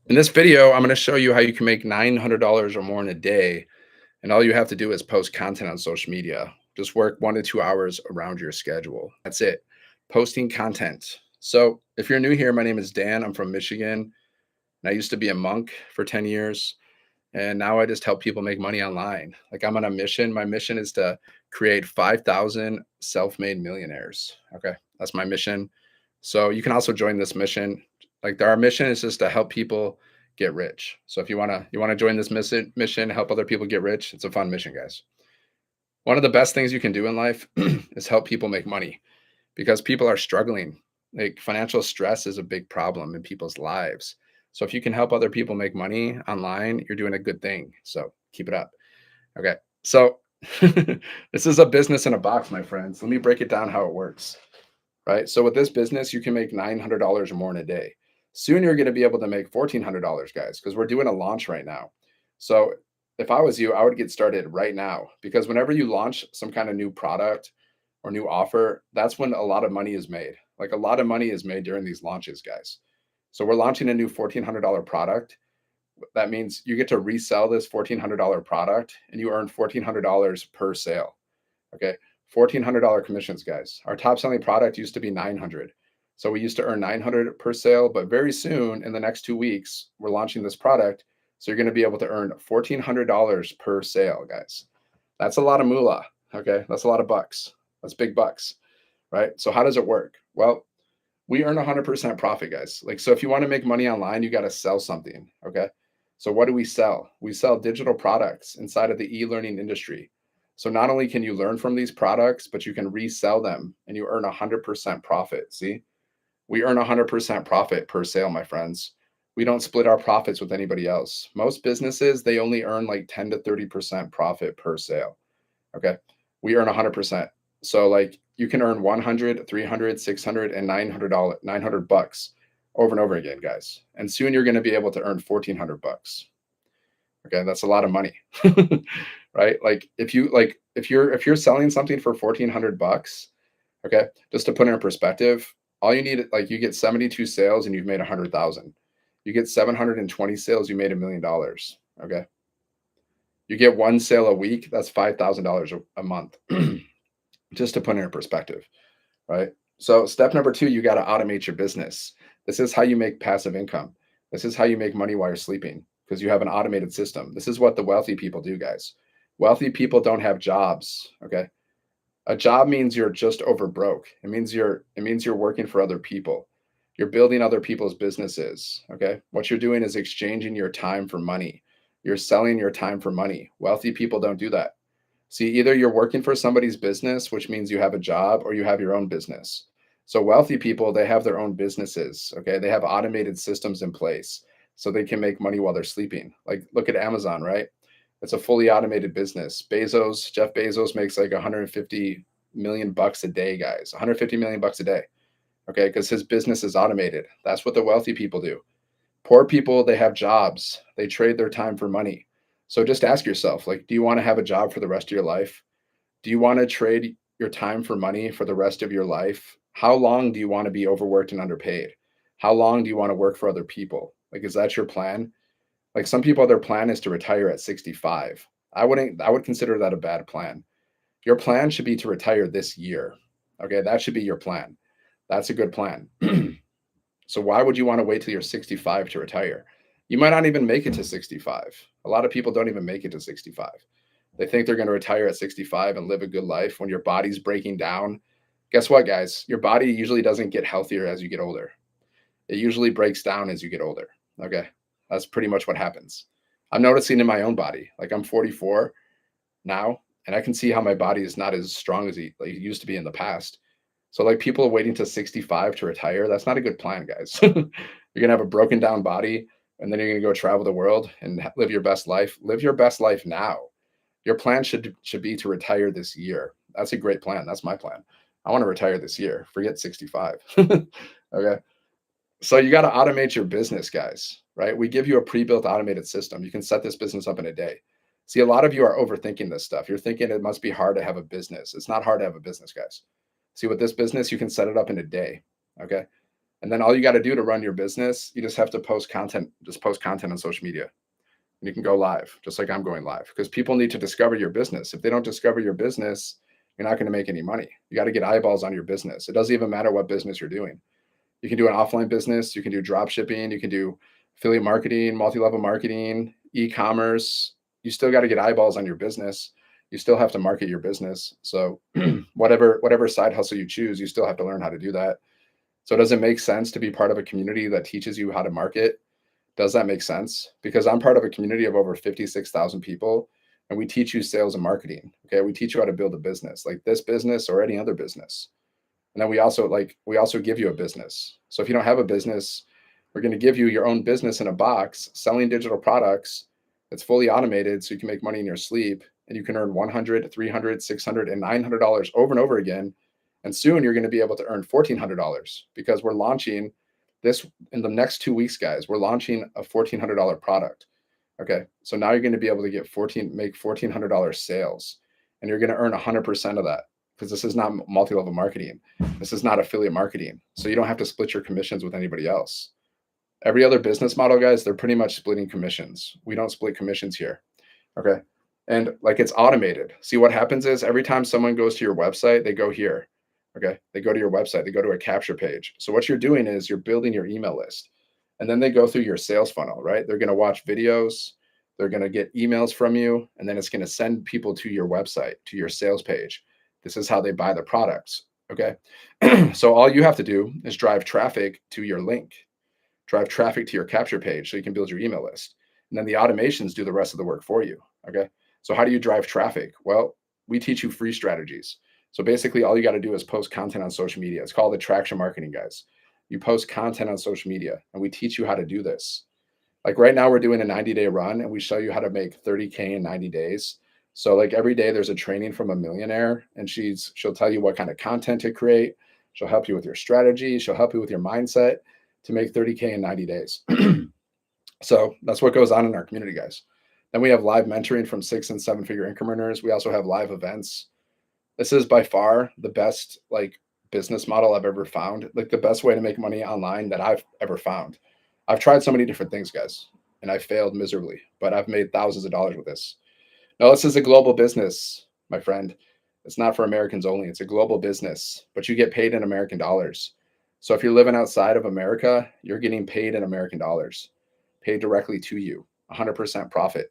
In this video, I'm going to show you how you can make $900 or more in a day. And all you have to do is post content on social media. Just work 1 to 2 hours around your schedule. That's it. Posting content. So if you're new here, my name is Dan. I'm from Michigan. And I used to be a monk for 10 years. And now I just help people make money online. Like I'm on a mission. My mission is to create 5,000 self made millionaires. Okay. That's my mission. So you can also join this mission. Like our mission is just to help people get rich. So if you want to join this mission, help other people get rich. It's a fun mission, guys. One of the best things you can do in life is help people make money because people are struggling. Like financial stress is a big problem in people's lives. So if you can help other people make money online, you're doing a good thing. So keep it up. Okay. So this is a business in a box, my friends. Let me break it down how it works. Right. So with this business, you can make $900 or more in a day. Soon you're going to be able to make $1,400, guys, because we're doing a launch right now. So if I was you, I would get started right now because whenever you launch some kind of new product or new offer, that's when a lot of money is made. Like a lot of money is made during these launches, guys. So we're launching a new $1,400 product. That means you get to resell this $1,400 product and you earn $1,400 per sale. Okay. $1,400 commissions, guys. Our top selling product used to be 900. So we used to earn 900 per sale, but very soon in the next 2 weeks, we're launching this product. So you're going to be able to earn $1,400 per sale, guys. That's a lot of moolah. Okay. That's a lot of bucks. That's big bucks, right? So how does it work? Well, we earn 100% profit, guys. Like, so if you want to make money online, you got to sell something. Okay. So what do we sell? We sell digital products inside of the e-learning industry. So not only can you learn from these products, but you can resell them and you earn 100% profit. See, we earn 100% profit per sale, my friends. We don't split our profits with anybody else. Most businesses, they only earn like 10 to 30% profit per sale. Okay. We earn 100%. So like you can earn 100, 300, 600, and $900, 900 bucks over and over again, guys. And soon you're going to be able to earn 1,400 bucks. Okay. That's a lot of money. Right? Like if you're selling something for 1,400 bucks, okay, just to put it in perspective, all you need, like you get 72 sales and you've made 100,000. You get 720 sales, you made $1 million. Okay. You get one sale a week, that's $5,000 a month. Just to put it in perspective, right? So step number two, you got to automate your business. This is how you make passive income. This is how you make money while you're sleeping because you have an automated system. This is what the wealthy people do, guys. Wealthy people don't have jobs. Okay. A job means you're just over broke. It means you're working for other people. You're building other people's businesses. Okay. What you're doing is exchanging your time for money. You're selling your time for money. Wealthy people don't do that. See, either you're working for somebody's business, which means you have a job, or you have your own business. So wealthy people, they have their own businesses. Okay. They have automated systems in place so they can make money while they're sleeping. Like look at Amazon, right? It's a fully automated business. Jeff Bezos makes like 150 million bucks a day, guys. 150 million bucks a day. Okay. Because his business is automated. That's what the wealthy people do. Poor people, they have jobs. They trade their time for money. So just ask yourself, like, do you want to have a job for the rest of your life? Do you want to trade your time for money for the rest of your life? How long do you want to be overworked and underpaid? How long do you want to work for other people? Like, is that your plan? Like some people, their plan is to retire at 65. I would consider that a bad plan. Your plan should be to retire this year. Okay. That should be your plan. That's a good plan. So why would you want to wait till you're 65 to retire? You might not even make it to 65. A lot of people don't even make it to 65. They think they're going to retire at 65 and live a good life when your body's breaking down. Guess what, guys? Your body usually doesn't get healthier as you get older. It usually breaks down as you get older. Okay. That's pretty much what happens. I'm noticing in my own body. Like I'm 44 now, and I can see how my body is not as strong as it used to be in the past. So like people waiting to 65 to retire, that's not a good plan, guys. You're gonna have a broken down body, and then you're gonna go travel the world and live your best life. Live your best life now. Your plan should be to retire this year. That's a great plan. That's my plan. I want to retire this year. Forget 65. Okay. So you got to automate your business, guys, right? We give you a pre-built automated system. You can set this business up in a day. See, a lot of you are overthinking this stuff. You're thinking it must be hard to have a business. It's not hard to have a business, guys. See, with this business, you can set it up in a day. Okay. And then all you got to do to run your business, you just have to post content on social media. And you can go live, just like I'm going live, because people need to discover your business. If they don't discover your business, you're not going to make any money. You got to get eyeballs on your business. It doesn't even matter what business you're doing. You can do an offline business, you can do drop shipping, you can do affiliate marketing, multi-level marketing, e-commerce. You still got to get eyeballs on your business. You still have to market your business. So whatever side hustle you choose, you still have to learn how to do that. So does it make sense to be part of a community that teaches you how to market? Does that make sense? Because I'm part of a community of over 56,000 people, and we teach you sales and marketing. Okay. We teach you how to build a business like this business or any other business. And then we also give you a business. So if you don't have a business, we're going to give you your own business in a box selling digital products that's fully automated so you can make money in your sleep and you can earn 100, 300, 600 and $900 over and over again. And soon you're going to be able to earn $1,400 because we're launching this in the next 2 weeks, guys. We're launching a $1,400 product. Okay. So now you're going to be able to make $1,400 sales and you're going to earn 100% of that because this is not multi-level marketing. This is not affiliate marketing. So you don't have to split your commissions with anybody else. Every other business model, guys, they're pretty much splitting commissions. We don't split commissions here. Okay. And like it's automated. See what happens is every time someone goes to your website, they go here. Okay. They go to your website, they go to a capture page. So what you're doing is you're building your email list. And then they go through your sales funnel, right? They're going to watch videos, they're going to get emails from you, and then it's going to send people to your website, to your sales page. This is how they buy the products. Okay. So all you have to do is drive traffic to your link, drive traffic to your capture page so you can build your email list. And then the automations do the rest of the work for you. Okay. So how do you drive traffic? Well, we teach you free strategies. So basically, all you got to do is post content on social media. It's called attraction marketing, guys. You post content on social media, and we teach you how to do this. Like right now, we're doing a 90-day run, and we show you how to make 30K in 90 days. So like every day there's a training from a millionaire and she'll tell you what kind of content to create. She'll help you with your strategy. She'll help you with your mindset to make 30K in 90 days. So that's what goes on in our community, guys. Then we have live mentoring from 6 and 7 figure income earners. We also have live events. This is by far the best like business model I've ever found. Like the best way to make money online that I've ever found. I've tried so many different things, guys, and I failed miserably, but I've made thousands of dollars with this. No, this is a global business, my friend. It's not for Americans only. It's a global business, but you get paid in American dollars. So if you're living outside of America, you're getting paid in American dollars, paid directly to you, 100% profit.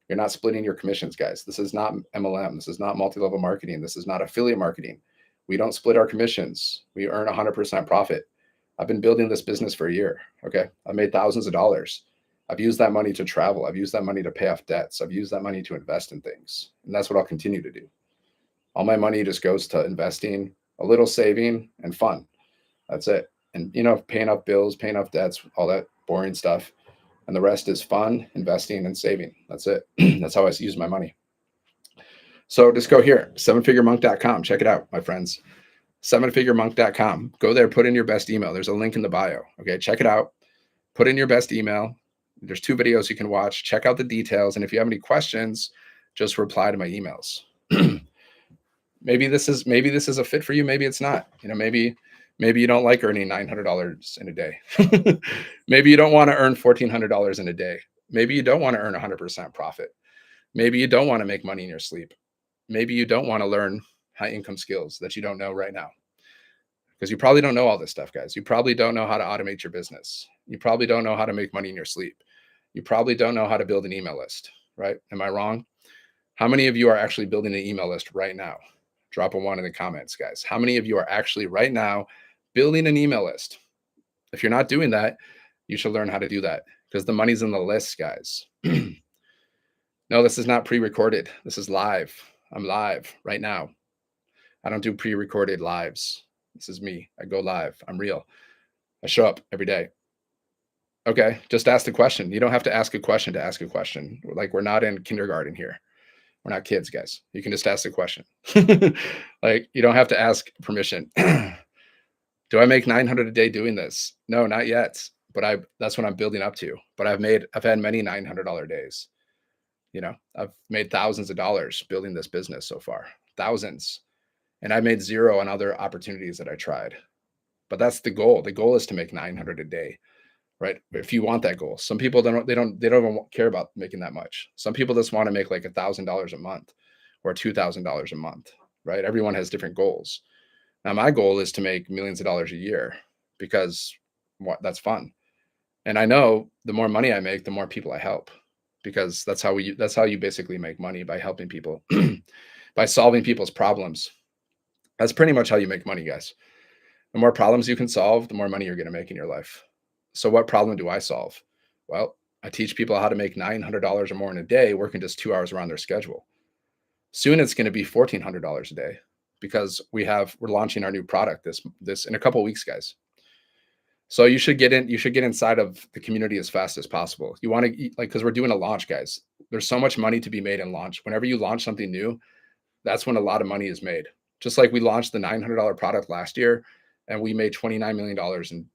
You're not splitting your commissions, guys. This is not MLM. This is not multi-level marketing. This is not affiliate marketing. We don't split our commissions. We earn 100% profit. I've been building this business for a year. Okay. I've made thousands of dollars. I've used that money to travel. I've used that money to pay off debts. I've used that money to invest in things. And that's what I'll continue to do. All my money just goes to investing, a little saving, and fun. That's it. And, paying off bills, paying off debts, all that boring stuff. And the rest is fun, investing, and saving. That's it. That's how I use my money. So just go here, sevenfiguremonk.com. Check it out, my friends. Sevenfiguremonk.com. Go there, put in your best email. There's a link in the bio. Okay, check it out. Put in your best email. There's 2 videos you can watch. Check out the details. And if you have any questions, just reply to my emails. maybe this is a fit for you. Maybe it's not. Maybe you don't like earning $900 in a day. Maybe you don't want to earn $1,400 in a day. Maybe you don't want to earn 100% profit. Maybe you don't want to make money in your sleep. Maybe you don't want to learn high income skills that you don't know right now. Because you probably don't know all this stuff, guys. You probably don't know how to automate your business. You probably don't know how to make money in your sleep. You probably don't know how to build an email list, right? Am I wrong? How many of you are actually building an email list right now? Drop a 1 in the comments, guys. How many of you are actually right now building an email list? If you're not doing that, you should learn how to do that because the money's in the list, guys. No, this is not pre-recorded. This is live. I'm live right now. I don't do pre-recorded lives. This is me. I go live. I'm real. I show up every day. Okay, just ask the question. You don't have to ask a question to ask a question. Like we're not in kindergarten here. We're not kids, guys. You can just ask the question. Like you don't have to ask permission. Do I make 900 a day doing this? No, not yet. But that's what I'm building up to. But I've had many $900 days. I've made thousands of dollars building this business so far. Thousands. And I made 0 on other opportunities that I tried. but that's the goal. The goal is to make 900 a day, right? If you want that goal. Some people they don't even care about making that much. Some people just want to make like $1,000 a month or $2,000 a month, right? Everyone has different goals. Now my goal is to make millions of dollars a year because that's fun. And I know the more money I make, the more people I help because that's how you basically make money, by helping people, by solving people's problems. That's pretty much how you make money, guys. The more problems you can solve, the more money you're going to make in your life. So what problem do I solve? Well, I teach people how to make $900 or more in a day working just 2 hours around their schedule. Soon it's going to be $1,400 a day because we're launching our new product this in a couple of weeks, guys. So you should get inside of the community as fast as possible. You want to, like, because we're doing a launch, guys. There's so much money to be made in launch. Whenever you launch something new, that's when a lot of money is made. Just like we launched the $900 product last year, and we made $29 million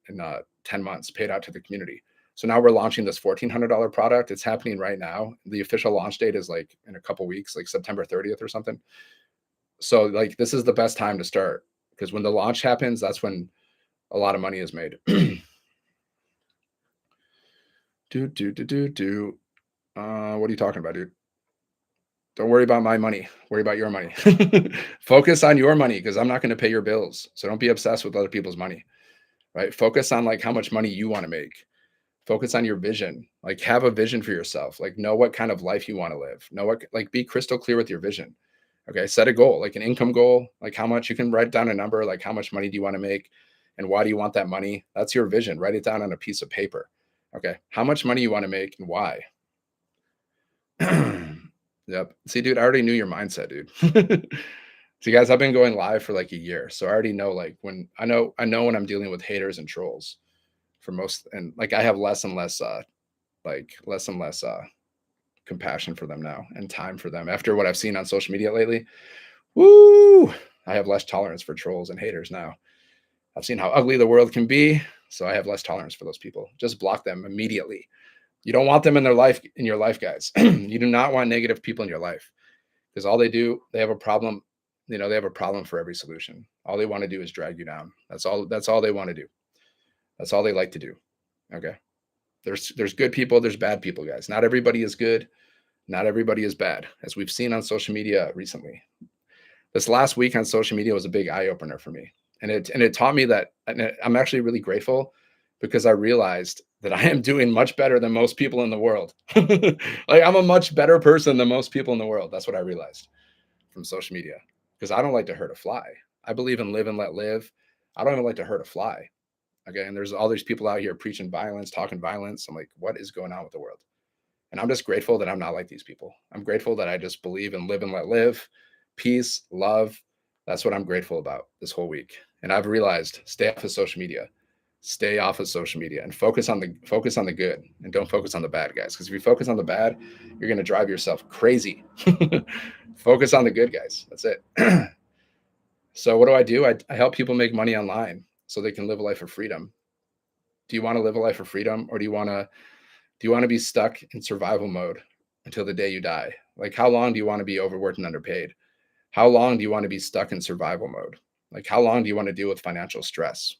in 10 months, paid out to the community. So now we're launching this $1,400 product. It's happening right now. The official launch date is like in a couple weeks, like September 30th or something. So like this is the best time to start, because when the launch happens, that's when a lot of money is made. do do do do do. What are you talking about, dude? Don't worry about my money. Worry about your money. Focus on your money because I'm not going to pay your bills. So don't be obsessed with other people's money, right? Focus on like how much money you want to make. Focus on your vision. Like have a vision for yourself. Like know what kind of life you want to live. Know what, like be crystal clear with your vision. Okay. Set a goal, like an income goal, like how much you can write down a number, like how much money do you want to make and why do you want that money? That's your vision. Write it down on a piece of paper. Okay. How much money you want to make and why? Yep. See, dude, I already knew your mindset, dude. See, guys, I've been going live for like a year, so I already know like when I know when I'm dealing with haters and trolls for most, and like I have less and less less and less compassion for them now and time for them after what I've seen on social media lately. Woo! I have less tolerance for trolls and haters now. I've seen how ugly the world can be, so I have less tolerance for those people. Just block them immediately. You don't want them in your life, guys. You do not want negative people in your life because all they do, they have a problem. They have a problem for every solution. All they want to do is drag you down. That's all they want to do. That's all they like to do. Okay. There's good people, there's bad people, guys. Not everybody is good. Not everybody is bad, as we've seen on social media recently. This last week on social media was a big eye opener for me. And it taught me that, and I'm actually really grateful because I realized that I am doing much better than most people in the world. Like I'm a much better person than most people in the world. That's what I realized from social media, because I don't like to hurt a fly. I believe in live and let live. I don't even like to hurt a fly. Okay. And there's all these people out here preaching violence, talking violence. I'm like, what is going on with the world? And I'm just grateful that I'm not like these people. I'm grateful that I just believe in live and let live, peace, love. That's what I'm grateful about this whole week. And I've realized stay off of social media. Stay off of social media and focus on the good and don't focus on the bad, guys. Because if you focus on the bad, you're gonna drive yourself crazy. Focus on the good, guys. That's it. So what do? I help people make money online so they can live a life of freedom. Do you want to live a life of freedom, or do you want to be stuck in survival mode until the day you die? Like how long do you want to be overworked and underpaid? How long do you want to be stuck in survival mode? Like how long do you want to deal with financial stress?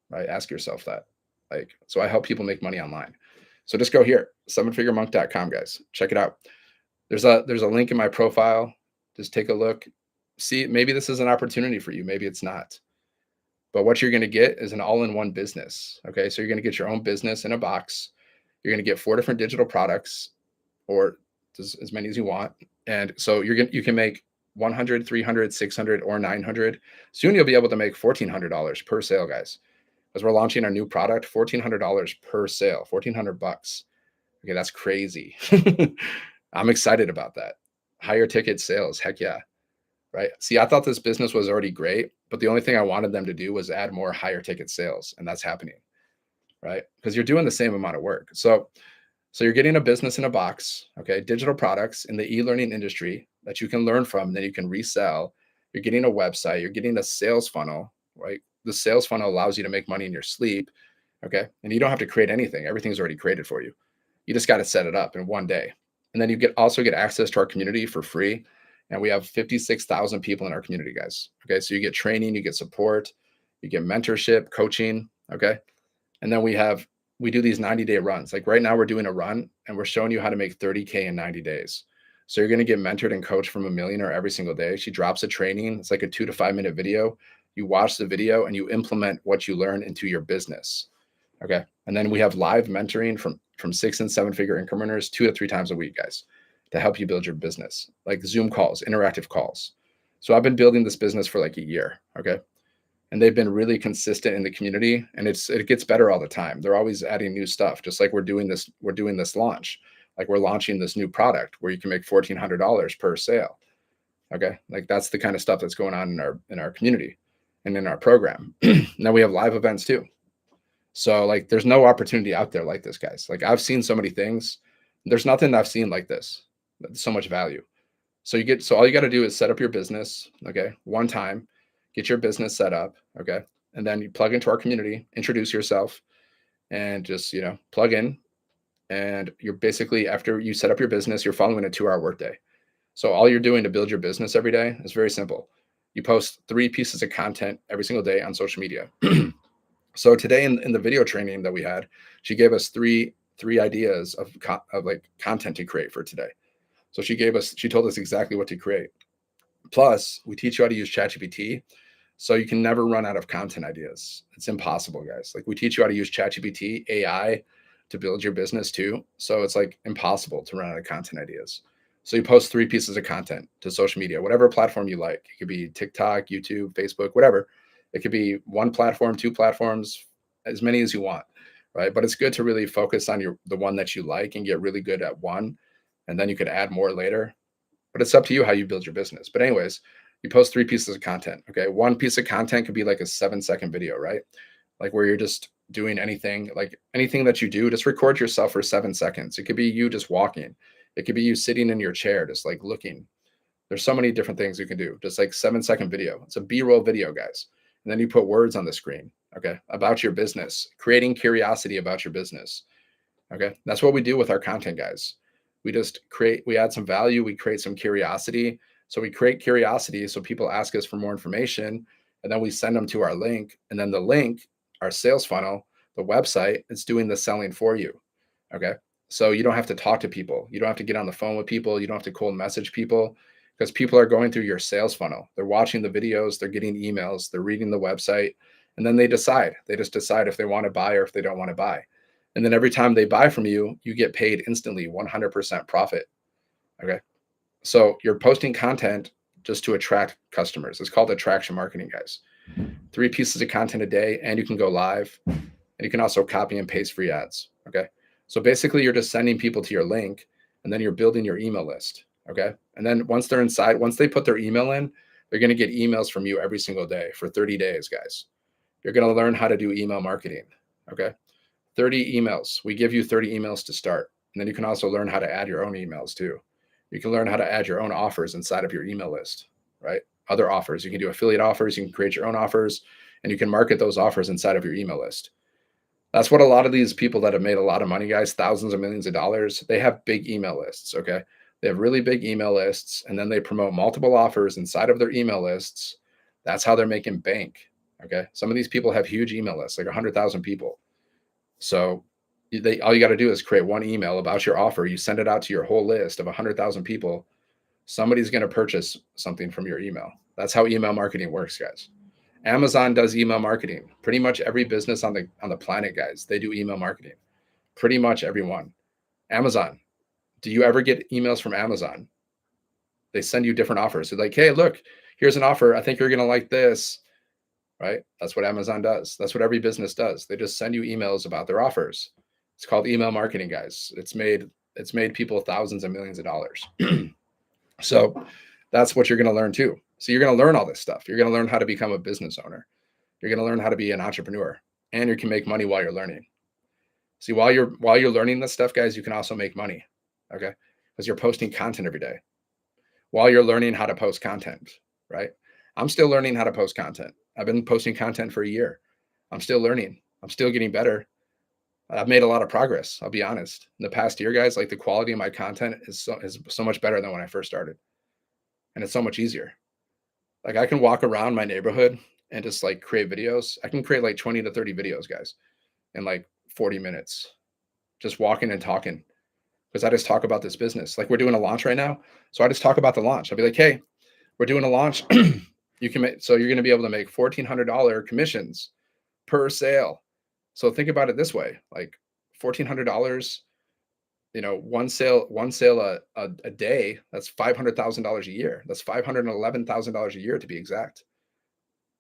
Right? Ask yourself that. Like, so I help people make money online. So just go here, sevenfiguremonk.com, guys. Check it out. There's a link in my profile. Just take a look. See, maybe this is an opportunity for you. Maybe it's not. But what you're going to get is an all-in-one business. Okay. So you're going to get your own business in a box. You're going to get 4 different digital products, or as many as you want. And so you can make 100, 300, 600, or 900. Soon you'll be able to make $1,400 per sale, guys. As we're launching our new product, $1,400 per sale, 1,400 bucks. Okay, that's crazy. I'm excited about that. Higher ticket sales, heck yeah. Right. See, I thought this business was already great, but the only thing I wanted them to do was add more higher ticket sales, and that's happening. Right? Because you're doing the same amount of work. So you're getting a business in a box, okay? Digital products in the e-learning industry that you can learn from, then you can resell. You're getting a website, you're getting a sales funnel, right? The sales funnel allows you to make money in your sleep, okay? And you don't have to create anything. Everything's already created for you. You just got to set it up in one day. And then you also get access to our community for free. And we have 56,000 people in our community, guys. Okay, so you get training, you get support, You get mentorship, coaching. Okay. And then we do these 90-day runs. Like right now, we're doing a run and we're showing you how to make 30K in 90 days. So you're going to get mentored and coached from a millionaire every single day. She drops a training. It's like a 2 to 5 minute video. You watch the video and you implement what you learn into your business. Okay. And then we have live mentoring from 6 and 7 figure income earners 2 to 3 times a week, guys, to help you build your business, like Zoom calls, interactive calls. So I've been building this business for like a year. Okay. And they've been really consistent in the community, and it gets better all the time. They're always adding new stuff, just like we're doing this launch. Like we're launching this new product where you can make $1,400 per sale. Okay. Like that's the kind of stuff that's going on in our community and in our program. Now we have live events too. So like there's no opportunity out there like this, guys. Like I've seen so many things. There's nothing I've seen like this. So much value. So all you got to do is set up your business, okay? One time, get your business set up, okay? And then you plug into our community, introduce yourself, and just, plug in. And you're basically, after you set up your business, you're following a 2-hour workday. So all you're doing to build your business every day is very simple. You post 3 pieces of content every single day on social media. So today in the video training that we had, she gave us three ideas of like content to create for today. So she told us exactly what to create. Plus, we teach you how to use ChatGPT, so you can never run out of content ideas. It's impossible, guys. Like we teach you how to use ChatGPT, AI, to build your business too. So it's like impossible to run out of content ideas. So you post 3 pieces of content to social media, whatever platform you like. It could be TikTok, YouTube, Facebook, whatever. It could be 1 platform, 2 platforms, as many as you want, right? But it's good to really focus on the one that you like and get really good at one, and then you could add more later. But it's up to you how you build your business. But anyways, you post 3 pieces of content. Okay. 1 piece of content could be like a 7-second video, right? Like where you're just doing anything, like anything that you do, just record yourself for 7 seconds. It could be you just walking. It could be you sitting in your chair, just like looking. There's so many different things you can do. Just like 7-second video. It's a B-roll video, guys. And then you put words on the screen, okay, about your business, creating curiosity about your business. Okay. That's what we do with our content, guys. We add some value, we create some curiosity. So we create curiosity so people ask us for more information, and then we send them to our link. And then the link, our sales funnel, the website, it's doing the selling for you. Okay. So you don't have to talk to people. You don't have to get on the phone with people. You don't have to cold message people, because people are going through your sales funnel. They're watching the videos, they're getting emails, they're reading the website, and then they just decide if they want to buy or if they don't want to buy. And then every time they buy from you, you get paid instantly, 100% profit. Okay. So you're posting content just to attract customers. It's called attraction marketing, guys. 3 pieces of content a day, and you can go live, and you can also copy and paste free ads. Okay. So basically you're just sending people to your link, and then you're building your email list. Okay. And then once they're inside, once they put their email in, they're going to get emails from you every single day for 30 days, guys. You're going to learn how to do email marketing. Okay. 30 emails. We give you 30 emails to start. And then you can also learn how to add your own emails too. You can learn how to add your own offers inside of your email list, right? Other offers. You can do affiliate offers. You can create your own offers, and you can market those offers inside of your email list. That's what a lot of these people that have made a lot of money, guys, thousands of millions of dollars, they have big email lists. Okay. They have really big email lists, and then they promote multiple offers inside of their email lists. That's how they're making bank. Okay. Some of these people have huge email lists, like 100,000 people. So all you got to do is create 1 email about your offer. You send it out to your whole list of 100,000 people. Somebody's going to purchase something from your email. That's how email marketing works, guys. Amazon does email marketing. Pretty much every business on the planet, guys, they do email marketing. Pretty much everyone. Amazon. Do you ever get emails from Amazon? They send you different offers. They're like, hey, look, here's an offer. I think you're going to like this. Right? That's what Amazon does. That's what every business does. They just send you emails about their offers. It's called email marketing, guys. It's made people thousands and millions of dollars. So that's what you're going to learn too. So you're going to learn all this stuff. You're going to learn how to become a business owner. You're going to learn how to be an entrepreneur, and you can make money while you're learning. See, while you're learning this stuff, guys, you can also make money. Okay? Because you're posting content every day while you're learning how to post content, right? I'm still learning how to post content. I've been posting content for a year. I'm still learning. I'm still getting better. I've made a lot of progress. I'll be honest. In the past year, guys, like the quality of my content is so much better than when I first started. And it's so much easier. Like I can walk around my neighborhood and just like create videos. I can create like 20 to 30 videos, guys, in like 40 minutes, just walking and talking because I just talk about this business. Like we're doing a launch right now. So I just talk about the launch. I'll be like, hey, we're doing a launch. You can make, so you're going to be able to make $1,400 commissions per sale. So think about it this way, like $1,400, one sale a day, that's $500,000 a year. That's $511,000 a year to be exact.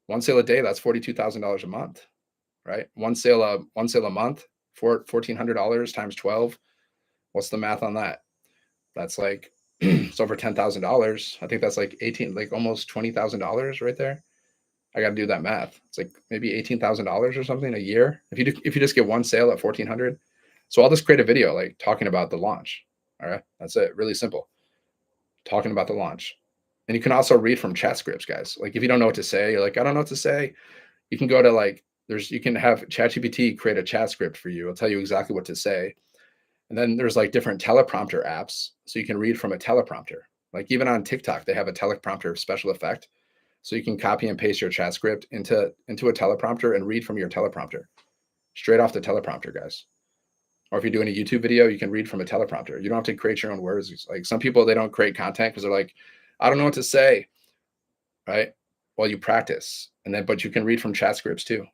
One sale a day, that's $42,000 a month, right? One sale a month for $1,400 times 12. What's the math on that? That's like it's over $10,000. I think that's like 18, like almost $20,000 right there. I got to do that math. It's like maybe $18,000 or something a year if you just get one sale at 1,400. So I'll just create a video like talking about the launch. All right, that's it. Really simple. Talking about the launch, and you can also read from chat scripts, guys. Like if you don't know what to say, you're like, I don't know what to say. You can go to like you can have ChatGPT create a chat script for you. It'll tell you exactly what to say. And then there's like different teleprompter apps, so you can read from a teleprompter. Like even on TikTok, they have a teleprompter special effect, so you can copy and paste your chat script into a teleprompter and read from your teleprompter, straight off the teleprompter, guys. Or if you're doing a YouTube video, you can read from a teleprompter. You don't have to create your own words. It's like some people, they don't create content because they're like, I don't know what to say, right? Well, you practice, and then but you can read from chat scripts too,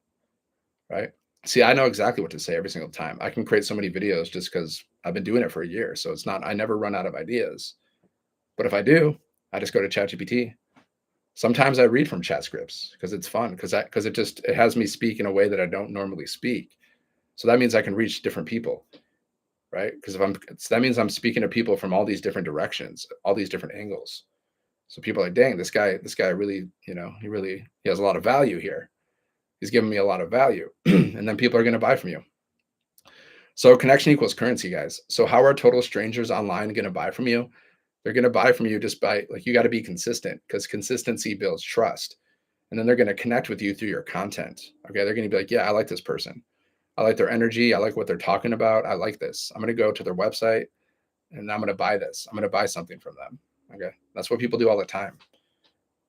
right? See, I know exactly what to say every single time. I can create so many videos just because I've been doing it for a year. So it's not, I never run out of ideas. But if I do, I just go to ChatGPT. Sometimes I read from chat scripts because it's fun, because it has me speak in a way that I don't normally speak. So that means I can reach different people, right? Because that means I'm speaking to people from all these different directions, all these different angles. So people are like, dang, this guy really, he has a lot of value here. He's giving me a lot of value. And then people are going to buy from you. So connection equals currency, guys. So how are total strangers online going to buy from you? They're going to buy from you just by, like, you got to be consistent, because consistency builds trust. And then they're going to connect with you through your content. Okay. They're going to be like, yeah, I like this person. I like their energy. I like what they're talking about. I like this. I'm going to go to their website and I'm going to buy this. I'm going to buy something from them. Okay. That's what people do all the time.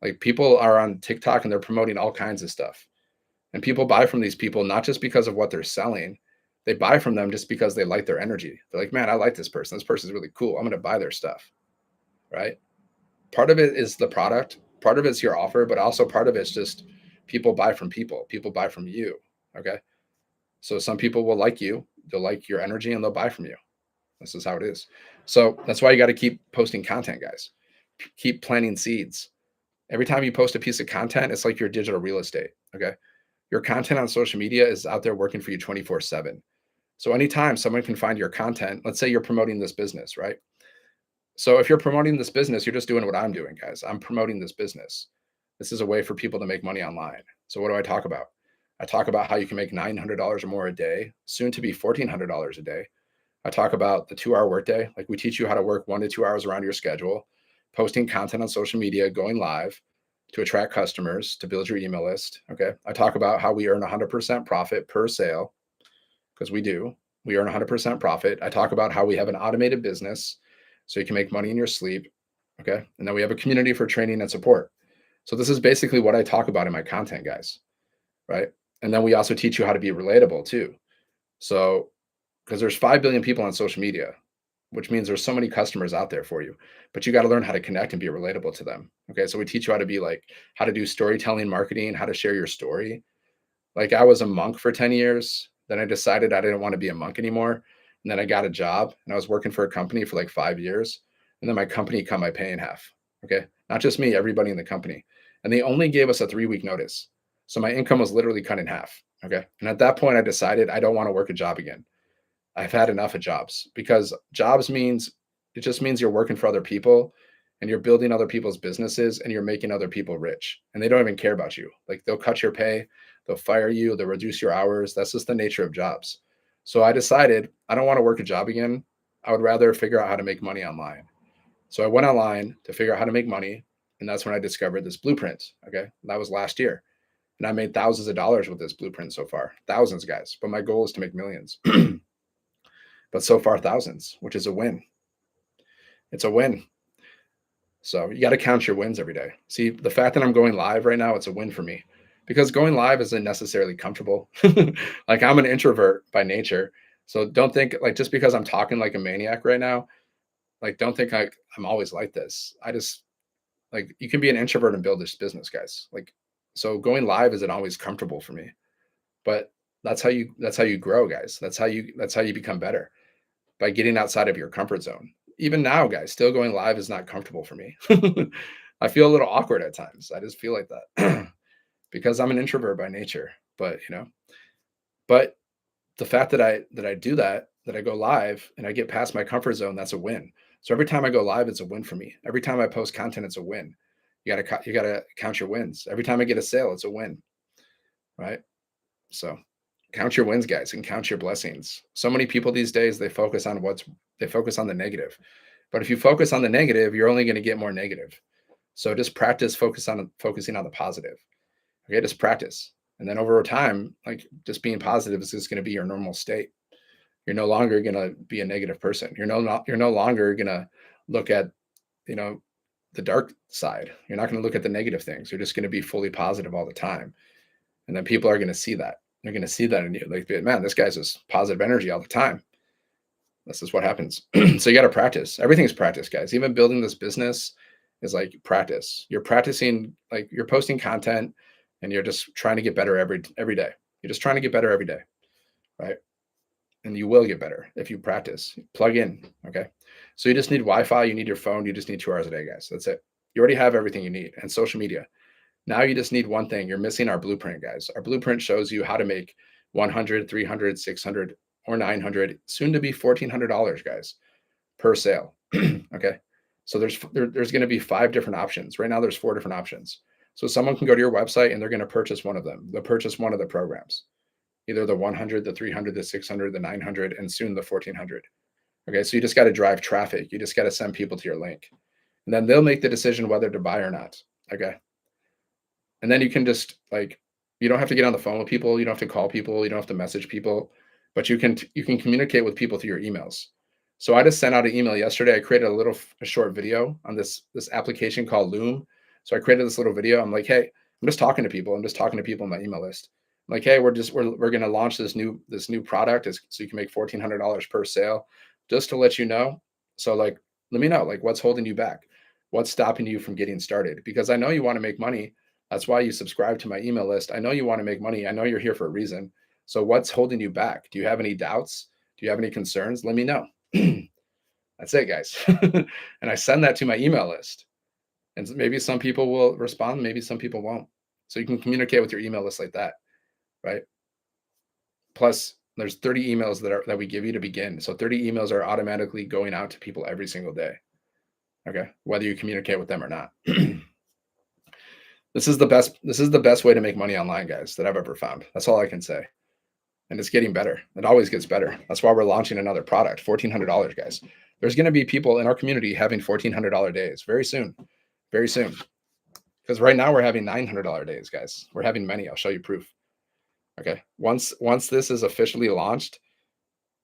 Like people are on TikTok and they're promoting all kinds of stuff. And people buy from these people not just because of what they're selling. They buy from them just because they like their energy. They're like, man, I like this person. This person's really cool. I'm going to buy their stuff. Right. Part of it is the product. Part of it's your offer, but also part of it's just people buy from people. People buy from you. Okay. So some people will like you. They'll like your energy and they'll buy from you. This is how it is. So that's why you got to keep posting content, guys. Keep planting seeds. Every time you post a piece of content, it's like your digital real estate. Okay. Your content on social media is out there working for you 24/7. So anytime someone can find your content, let's say you're promoting this business, right? So if you're promoting this business, you're just doing what I'm doing, guys. I'm promoting this business. This is a way for people to make money online. So what do I talk about? I talk about how you can make $900 or more a day, soon to be $1,400 a day. I talk about the 2-hour workday. Like we teach you how to work 1 to 2 hours around your schedule, posting content on social media, going live to attract customers, to build your email list. Okay. I talk about how we earn 100% profit per sale, because we do. We earn 100% profit. I talk about how we have an automated business so you can make money in your sleep. Okay. And then we have a community for training and support. So this is basically what I talk about in my content, guys. Right. And then we also teach you how to be relatable too. So, because there's 5 billion people on social media, which means there's so many customers out there for you, but you got to learn how to connect and be relatable to them. Okay. So we teach you how to be like, how to do storytelling marketing, how to share your story. Like I was a monk for 10 years. Then I decided I didn't want to be a monk anymore. And then I got a job and I was working for a company for like 5 years. And then my company cut my pay in half. Okay. Not just me, everybody in the company. And they only gave us a 3-week notice. So my income was literally cut in half. Okay. And at that point, I decided I don't want to work a job again. I've had enough of jobs, because jobs means, it just means you're working for other people and you're building other people's businesses and you're making other people rich, and they don't even care about you. Like they'll cut your pay, they'll fire you, they'll reduce your hours. That's just the nature of jobs. So I decided I don't want to work a job again. I would rather figure out how to make money online. So I went online to figure out how to make money. And that's when I discovered this blueprint. Okay. That was last year. And I made thousands of dollars with this blueprint so far. Thousands, guys. But my goal is to make millions. But so far, thousands, which is a win. It's a win. So you got to count your wins every day. See, the fact that I'm going live right now, it's a win for me, because going live isn't necessarily comfortable. Like I'm an introvert by nature. So don't think like just because I'm talking like a maniac right now, like don't think I'm always like this. I just like you can be an introvert and build this business, guys. Like so going live isn't always comfortable for me. But that's how you grow, guys. That's how you become better by getting outside of your comfort zone. Even now, guys, still going live is not comfortable for me. I feel a little awkward at times. I just feel like that because I'm an introvert by nature. But the fact that I do that I go live and I get past my comfort zone, that's a win. So every time I go live, it's a win for me. Every time I post content, it's a win. You gotta count your wins. Every time I get a sale, it's a win, right? So count your wins, guys, and count your blessings. So many people these days they focus on the negative. But if you focus on the negative, you're only going to get more negative. So just practice focusing on the positive. Okay, just practice. And then over time, like just being positive is just going to be your normal state. You're no longer going to be a negative person. You're no longer going to look at, you know, the dark side. You're not going to look at the negative things. You're just going to be fully positive all the time. And then people are going to see that. They're going to see that in you. Like, man, this guy's just positive energy all the time. This is what happens. So you got to practice. Everything's practice, guys. Even building this business is like practice. You're practicing, like you're posting content and you're just trying to get better every day. You're just trying to get better every day, right? And you will get better if you practice. Plug in, okay? So you just need Wi-Fi, you need your phone, you just need 2 hours a day, guys. That's it. You already have everything you need. And social media. Now you just need one thing. You're missing our blueprint, guys. Our blueprint shows you how to make 100, 300, 600, or 900, soon to be $1,400, guys, per sale. Okay. So there's going to be 5 different options. Right now, there's 4 different options. So someone can go to your website and they're going to purchase one of them. They'll purchase one of the programs, either the 100, the 300, the 600, the 900, and soon the 1400. Okay. So you just got to drive traffic. You just got to send people to your link. And then they'll make the decision whether to buy or not. Okay. And then you can just like you don't have to get on the phone with people, you don't have to call people, you don't have to message people, but you can communicate with people through your emails. So I just sent out an email yesterday. I created a short video on this application called Loom. So I created this little video. I'm like, hey, I'm just talking to people. I'm just talking to people in my email list. I'm like, hey, we're gonna launch this new product so you can make $1,400 per sale, just to let you know. So like, let me know like what's holding you back, what's stopping you from getting started, because I know you want to make money. That's why you subscribe to my email list. I know you want to make money. I know you're here for a reason. So what's holding you back? Do you have any doubts? Do you have any concerns? Let me know. That's it, guys. And I send that to my email list. And maybe some people will respond, maybe some people won't. So you can communicate with your email list like that, right? Plus, there's 30 emails that we give you to begin. So 30 emails are automatically going out to people every single day. Okay, whether you communicate with them or not. This is the best way to make money online, guys, that I've ever found. That's all I can say. And it's getting better. It always gets better. That's why we're launching another product, $1,400, guys. There's going to be people in our community having $1,400 days very soon, very soon. Because right now we're having $900 days, guys. We're having many. I'll show you proof. Okay. Once this is officially launched,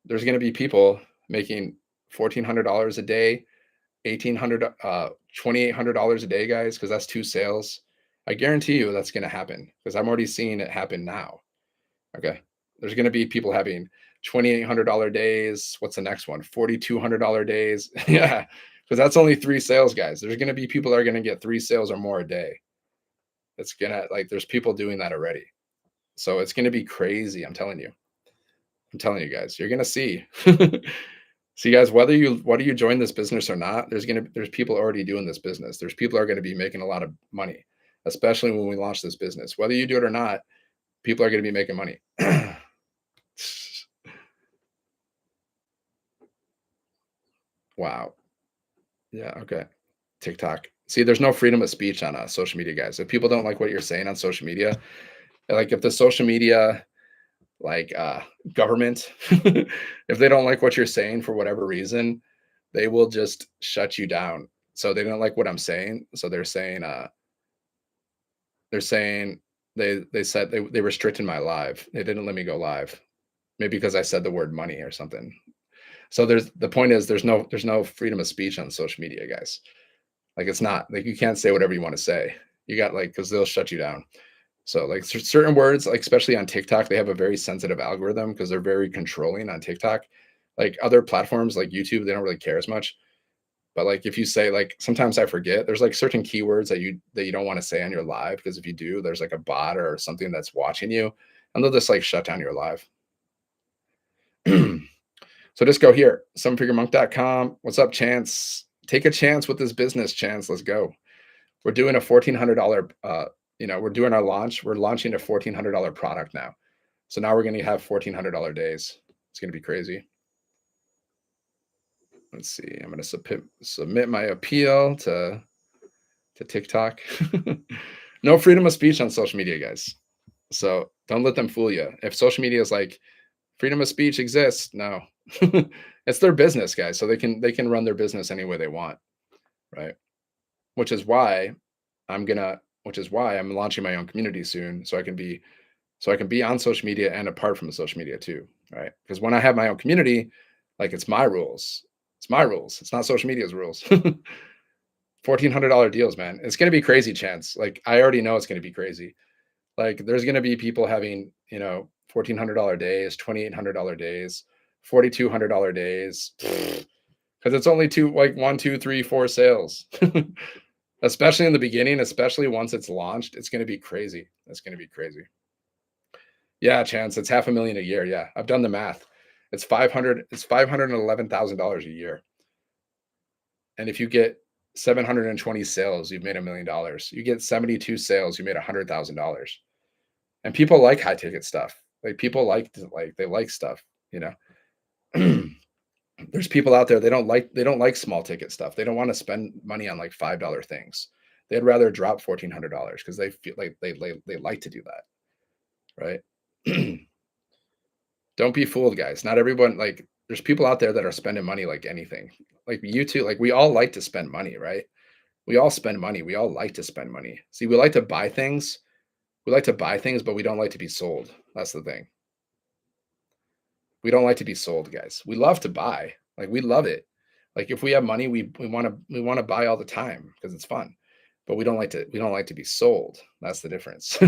there's going to be people making $1,400 a day, 1,800, $2,800 a day, guys, because that's 2 sales. I guarantee you that's going to happen because I'm already seeing it happen now. Okay. There's going to be people having $2,800 days. What's the next one? $4,200 days. Yeah. Because that's only 3 sales, guys. There's going to be people that are going to get 3 sales or more a day. It's going to like, there's people doing that already. So it's going to be crazy. I'm telling you guys, you're going to see. See, guys, whether you join this business or not, there's people already doing this business. There's people are going to be making a lot of money, especially when we launch this business. Whether you do it or not, people are going to be making money. Wow. Yeah. Okay. TikTok. See, there's no freedom of speech on social media, guys. If people don't like what you're saying on social media, like if the social media like government, if they don't like what you're saying for whatever reason, they will just shut you down. So they don't like what I'm saying. So they're saying they said they restricted my live. They didn't let me go live. Maybe because I said the word money or something. So the point is there's no freedom of speech on social media, guys. Like it's not like you can't say whatever you want to say. You got like because they'll shut you down. So like certain words, like especially on TikTok, they have a very sensitive algorithm because they're very controlling on TikTok. Like other platforms like YouTube, they don't really care as much. But like if you say like sometimes I forget, there's like certain keywords that you don't want to say on your live because if you do, there's like a bot or something that's watching you and they'll just like shut down your live. So just go here, sevenfiguremonk.com. What's up, Chance? Take a chance with this business, Chance. Let's go. We're doing a $1,400, we're doing our launch. We're launching a $1,400 product now. So now we're going to have $1,400 days. It's going to be crazy. Let's see. I'm going to submit my appeal to TikTok. No freedom of speech on social media, guys. So don't let them fool you. If social media is like freedom of speech exists, no. It's their business, guys. So they can run their business any way they want, right? Which is why I'm launching my own community soon so I can be on social media and apart from the social media too, right? Because when I have my own community, like it's my rules. It's my rules. It's not social media's rules. $1,400 deals, man. It's gonna be crazy, Chance. Like I already know it's gonna be crazy. Like there's gonna be people having, $1,400 days, $2,800 days, $4,200 days. Because it's only two, like one, two, three, four sales. Especially in the beginning, especially once it's launched, it's gonna be crazy. It's gonna be crazy. Yeah, Chance, it's 500,000 a year. Yeah, I've done the math. It's $511,000 a year. And if you get 720 sales, you've made $1,000,000. You get 72 sales, you made $100,000. And people like high ticket stuff. Like people they like stuff, you know. There's people out there they don't like small ticket stuff. They don't want to spend money on like $5 things. They'd rather drop $1,400 because they feel like they like to do that, right? Don't be fooled, guys. Not everyone like there's people out there that are spending money like anything. Like you too, like we all like to spend money, right? We all spend money. We all like to spend money. See, we like to buy things. We like to buy things, but we don't like to be sold. That's the thing. We don't like to be sold, guys. We love to buy. Like we love it. Like if we have money, we want to buy all the time because it's fun. But we don't like to be sold. That's the difference.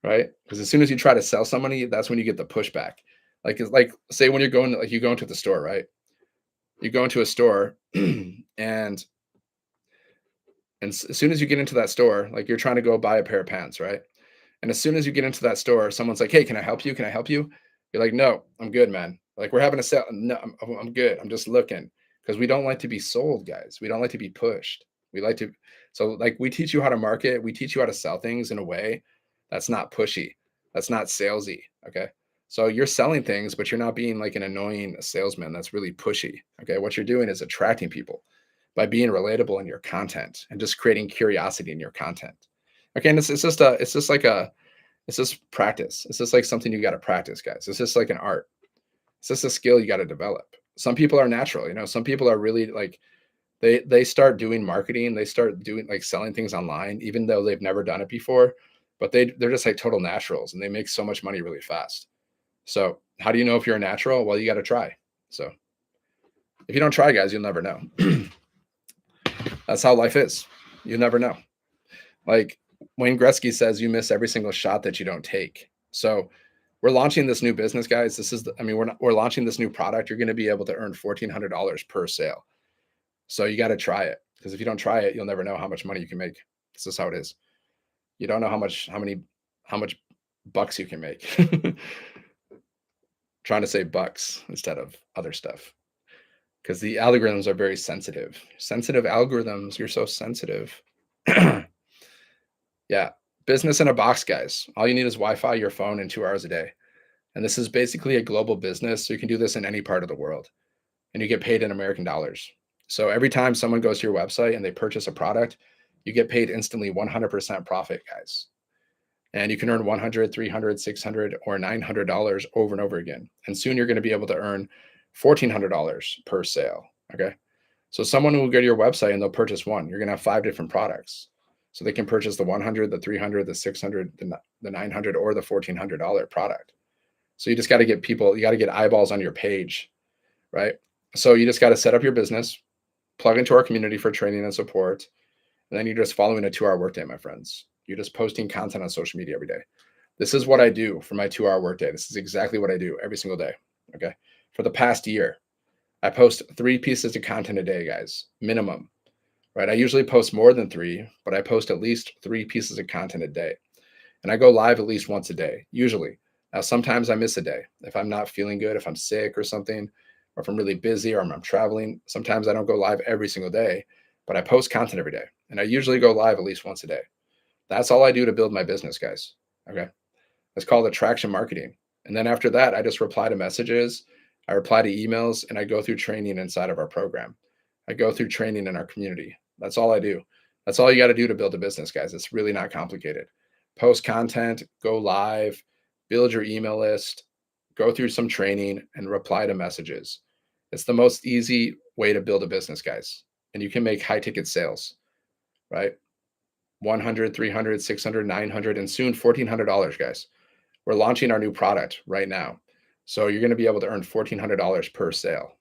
Right? Because as soon as you try to sell somebody, that's when you get the pushback. Like it's like say when you go into the store, right? You go into a store and as soon as you get into that store, like you're trying to go buy a pair of pants, right? And as soon as you get into that store, someone's like, "Hey, can I help you? Can I help you?" You're like, "No, I'm good, man. Like we're having a sale. No, I'm good. I'm just looking." Because we don't like to be sold, guys. We don't like to be pushed. We like to. So like we teach you how to market. We teach you how to sell things in a way that's not pushy. That's not salesy. Okay. So you're selling things, but you're not being like an annoying salesman that's really pushy. Okay. What you're doing is attracting people by being relatable in your content and just creating curiosity in your content. Okay. And it's just practice. It's just like something you got to practice, guys. It's just like an art. It's just a skill you got to develop. Some people are natural, some people are really like they start doing marketing, they start doing like selling things online, even though they've never done it before. But they're just like total naturals and they make so much money really fast. So how do you know if you're a natural? Well, you got to try. So if you don't try, guys, you'll never know. That's how life is. You never know. Like Wayne Gretzky says, you miss every single shot that you don't take. So we're launching this new business, guys. We're launching this new product. You're going to be able to earn $1,400 per sale. So you got to try it because if you don't try it, you'll never know how much money you can make. This is how it is. You don't know how much bucks you can make. Trying to say bucks instead of other stuff because the algorithms are very sensitive. Sensitive algorithms. You're so sensitive. Yeah. Business in a box, guys. All you need is Wi-Fi, your phone, and 2 hours a day. And this is basically a global business. So you can do this in any part of the world and you get paid in American dollars. So every time someone goes to your website and they purchase a product, you get paid instantly 100% profit, guys. And you can earn 100, 300, 600, or $900 over and over again. And soon you're going to be able to earn $1,400 per sale. Okay. So someone will go to your website and they'll purchase one. You're going to have 5 different products. So they can purchase the 100, the 300, the 600, the 900, or the $1,400 product. So you just got to get people, you got to get eyeballs on your page, right? So you just got to set up your business, plug into our community for training and support, and then you're just following a 2-hour workday, my friends. You're just posting content on social media every day. This is what I do for my 2-hour workday. This is exactly what I do every single day. Okay. For the past year, I post 3 pieces of content a day, guys, minimum, right? I usually post more than 3, but I post at least 3 pieces of content a day. And I go live at least once a day, usually. Now, sometimes I miss a day. If I'm not feeling good, if I'm sick or something, or if I'm really busy or I'm traveling, sometimes I don't go live every single day, but I post content every day. And I usually go live at least once a day. That's all I do to build my business, guys. Okay. It's called attraction marketing. And then after that, I just reply to messages, I reply to emails, and I go through training inside of our program. I go through training in our community. That's all I do. That's all you got to do to build a business, guys. It's really not complicated. Post content, go live, build your email list, go through some training, and reply to messages. It's the most easy way to build a business, guys. And you can make high ticket sales, right? 100, 300, 600, 900, and soon $1,400, guys. We're launching our new product right now. So you're going to be able to earn $1,400 per sale.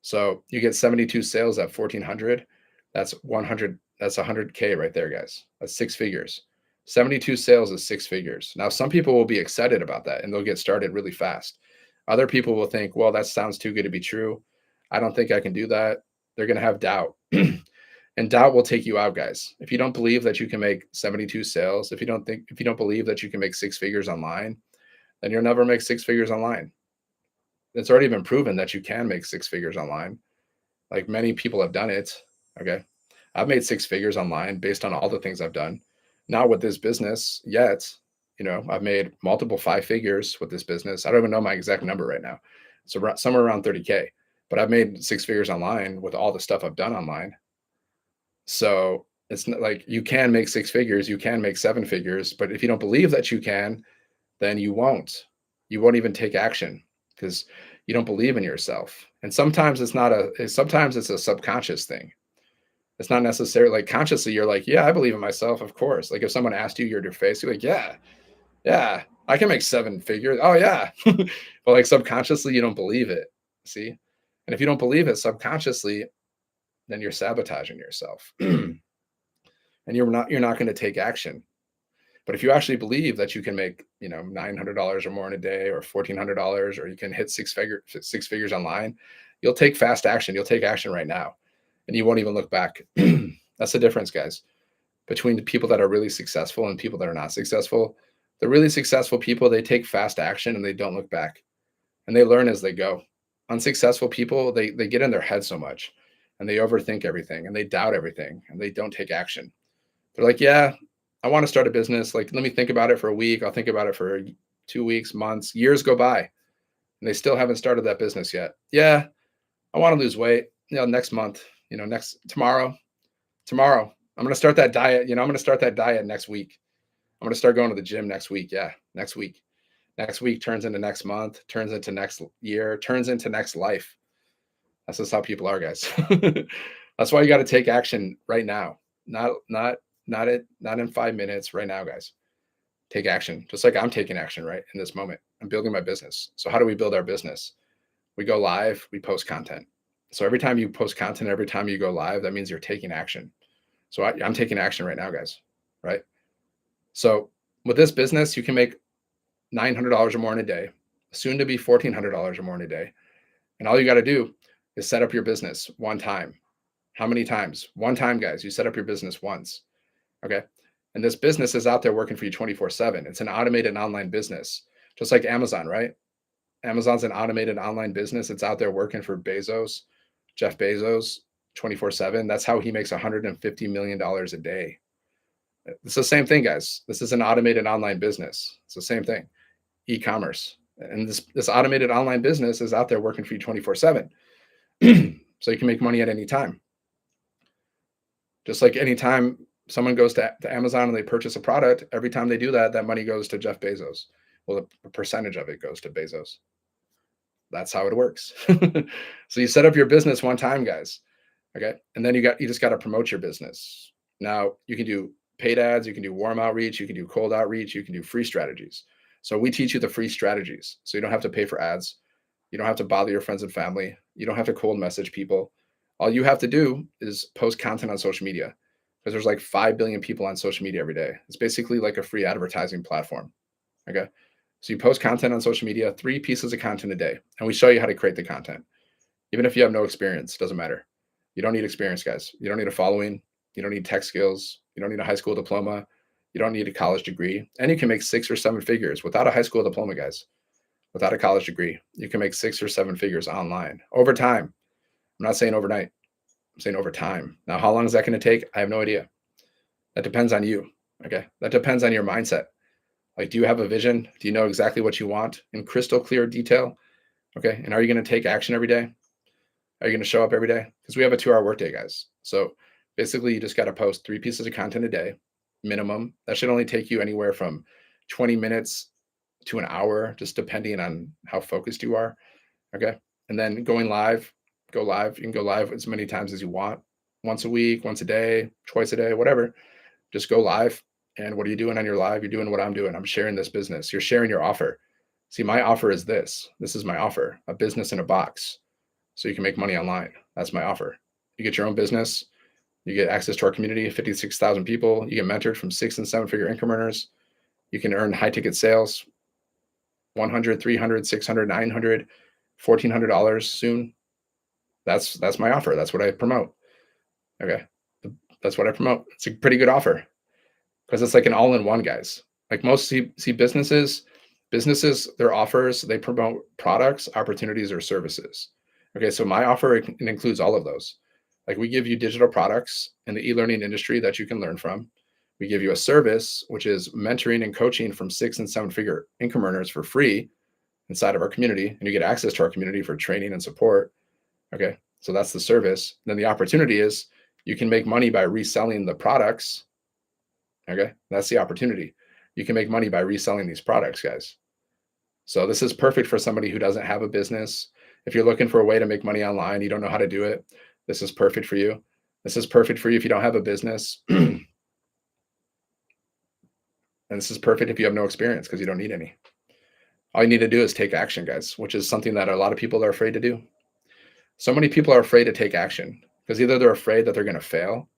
So you get 72 sales at 1,400. That's 100. That's 100K right there, guys. That's 6 figures. 72 sales is 6 figures. Now, some people will be excited about that and they'll get started really fast. Other people will think, well, that sounds too good to be true. I don't think I can do that. They're going to have doubt. And doubt will take you out, guys. If you don't believe that you can make 72 sales, if you don't believe that you can make 6 figures online, then you'll never make 6 figures online. It's already been proven that you can make 6 figures online. Like many people have done it. Okay. I've made 6 figures online based on all the things I've done. Not with this business yet. I've made multiple 5 figures with this business. I don't even know my exact number right now. So somewhere around 30K. But I've made 6 figures online with all the stuff I've done online. So it's not like you can make 6 figures, you can make 7 figures, but if you don't believe that you can, then you won't. You won't even take action because you don't believe in yourself. And sometimes sometimes it's a subconscious thing. It's not necessarily like consciously you're like, yeah, I believe in myself, of course. Like if someone asked you, you're in your face, you're like, yeah, I can make 7 figures. Oh yeah. But like subconsciously you don't believe it. See? And if you don't believe it subconsciously, then you're sabotaging yourself. And you're not going to take action. But if you actually believe that you can make, $900 or more in a day or $1,400 or you can hit 6 figures online, you'll take fast action. You'll take action right now and you won't even look back. That's the difference, guys, between the people that are really successful and people that are not successful. The really successful people, they take fast action and they don't look back and they learn as they go. Unsuccessful people, they get in their head so much and they overthink everything and they doubt everything and they don't take action. They're like, yeah, I want to start a business. Like, let me think about it for a week. I'll think about it for 2 weeks, months, years go by, and they still haven't started that business yet. Yeah, I want to lose weight. Next month. Tomorrow. I'm going to start that diet. I'm going to start that diet next week. I'm going to start going to the gym next week. Yeah, next week. Next week turns into next month, turns into next year, turns into next life. That's just how people are, guys. That's why you got to take action right now. Not in 5 minutes, right now, guys. Take action. Just like I'm taking action right in this moment. I'm building my business. So how do we build our business? We go live, we post content. So every time you post content, every time you go live, that means you're taking action. So I'm taking action right now, guys. Right. So with this business, you can make $900 or more in a day, soon to be $1,400 or more in a day. And all you got to do is set up your business one time. How many times? One time, guys. You set up your business once. Okay. And this business is out there working for you 24/7. It's an automated online business, just like Amazon, right? Amazon's an automated online business. It's out there working for Jeff Bezos, 24/7. That's how he makes $150 million a day. It's the same thing, guys. This is an automated online business. It's the same thing, e-commerce. And this automated online business is out there working for you 24/7. So you can make money at any time. Just like anytime someone goes to Amazon and they purchase a product, every time they do that, that money goes to Jeff Bezos. Well, a percentage of it goes to Bezos. That's how it works. So you set up your business one time, guys. Okay. And then you just got to promote your business. Now you can do paid ads, you can do warm outreach, you can do cold outreach, you can do free strategies. So we teach you the free strategies. So you don't have to pay for ads. You don't have to bother your friends and family. You don't have to cold message people. All you have to do is post content on social media. because there's like 5 billion people on social media every day. It's basically like a free advertising platform. Okay. So you post content on social media, 3 pieces of content a day, and we show you how to create the content. Even if you have no experience, doesn't matter. You don't need experience, guys. You don't need a following. You don't need tech skills. You don't need a high school diploma. You don't need a college degree. And you can make 6 or 7 figures without a high school diploma, guys. Without a college degree, you can make 6 or 7 figures online over time. I'm not saying overnight. I'm saying over time. Now, how long is that going to take? I have no idea. That depends on you. Okay. That depends on your mindset. Like, do you have a vision? Do you know exactly what you want in crystal clear detail? Okay. And are you going to take action every day? Are you going to show up every day? Because we have a 2 hour workday, guys. So basically, you just got to post 3 pieces of content a day, minimum. That should only take you anywhere from 20 minutes to an hour, just depending on how focused you are. Okay. And then going live, go live. You can go live as many times as you want, once a week, once a day, twice a day, whatever. Just go live. And what are you doing on your live? You're doing what I'm doing. I'm sharing this business. You're sharing your offer. See, my offer is this. This is my offer, a business in a box. So you can make money online. That's my offer. You get your own business. You get access to our community, 56,000 people. You get mentored from 6 and 7 figure income earners. You can earn high ticket sales, 100, 300, 600, 900, $1,400 soon. That's my offer. That's what I promote. Okay. That's what I promote. It's a pretty good offer because it's like an all-in-one, guys. Like most see businesses, their offers, they promote products, opportunities, or services. Okay, so my offer, it includes all of those. Like we give you digital products in the e-learning industry that you can learn from. We give you a service, which is mentoring and coaching from 6 and 7 figure income earners for free inside of our community, and you get access to our community for training and support. Okay, so that's the service. Then the opportunity is you can make money by reselling the products. Okay, that's the opportunity. You can make money by reselling these products, guys. So this is perfect for somebody who doesn't have a business. If you're looking for a way to make money online, you don't know how to do it, this is perfect for you. This is perfect for you if you don't have a business. And this is perfect if you have no experience because you don't need any. All you need to do is take action, guys, which is something that a lot of people are afraid to do. So many people are afraid to take action because either they're afraid that they're going to fail,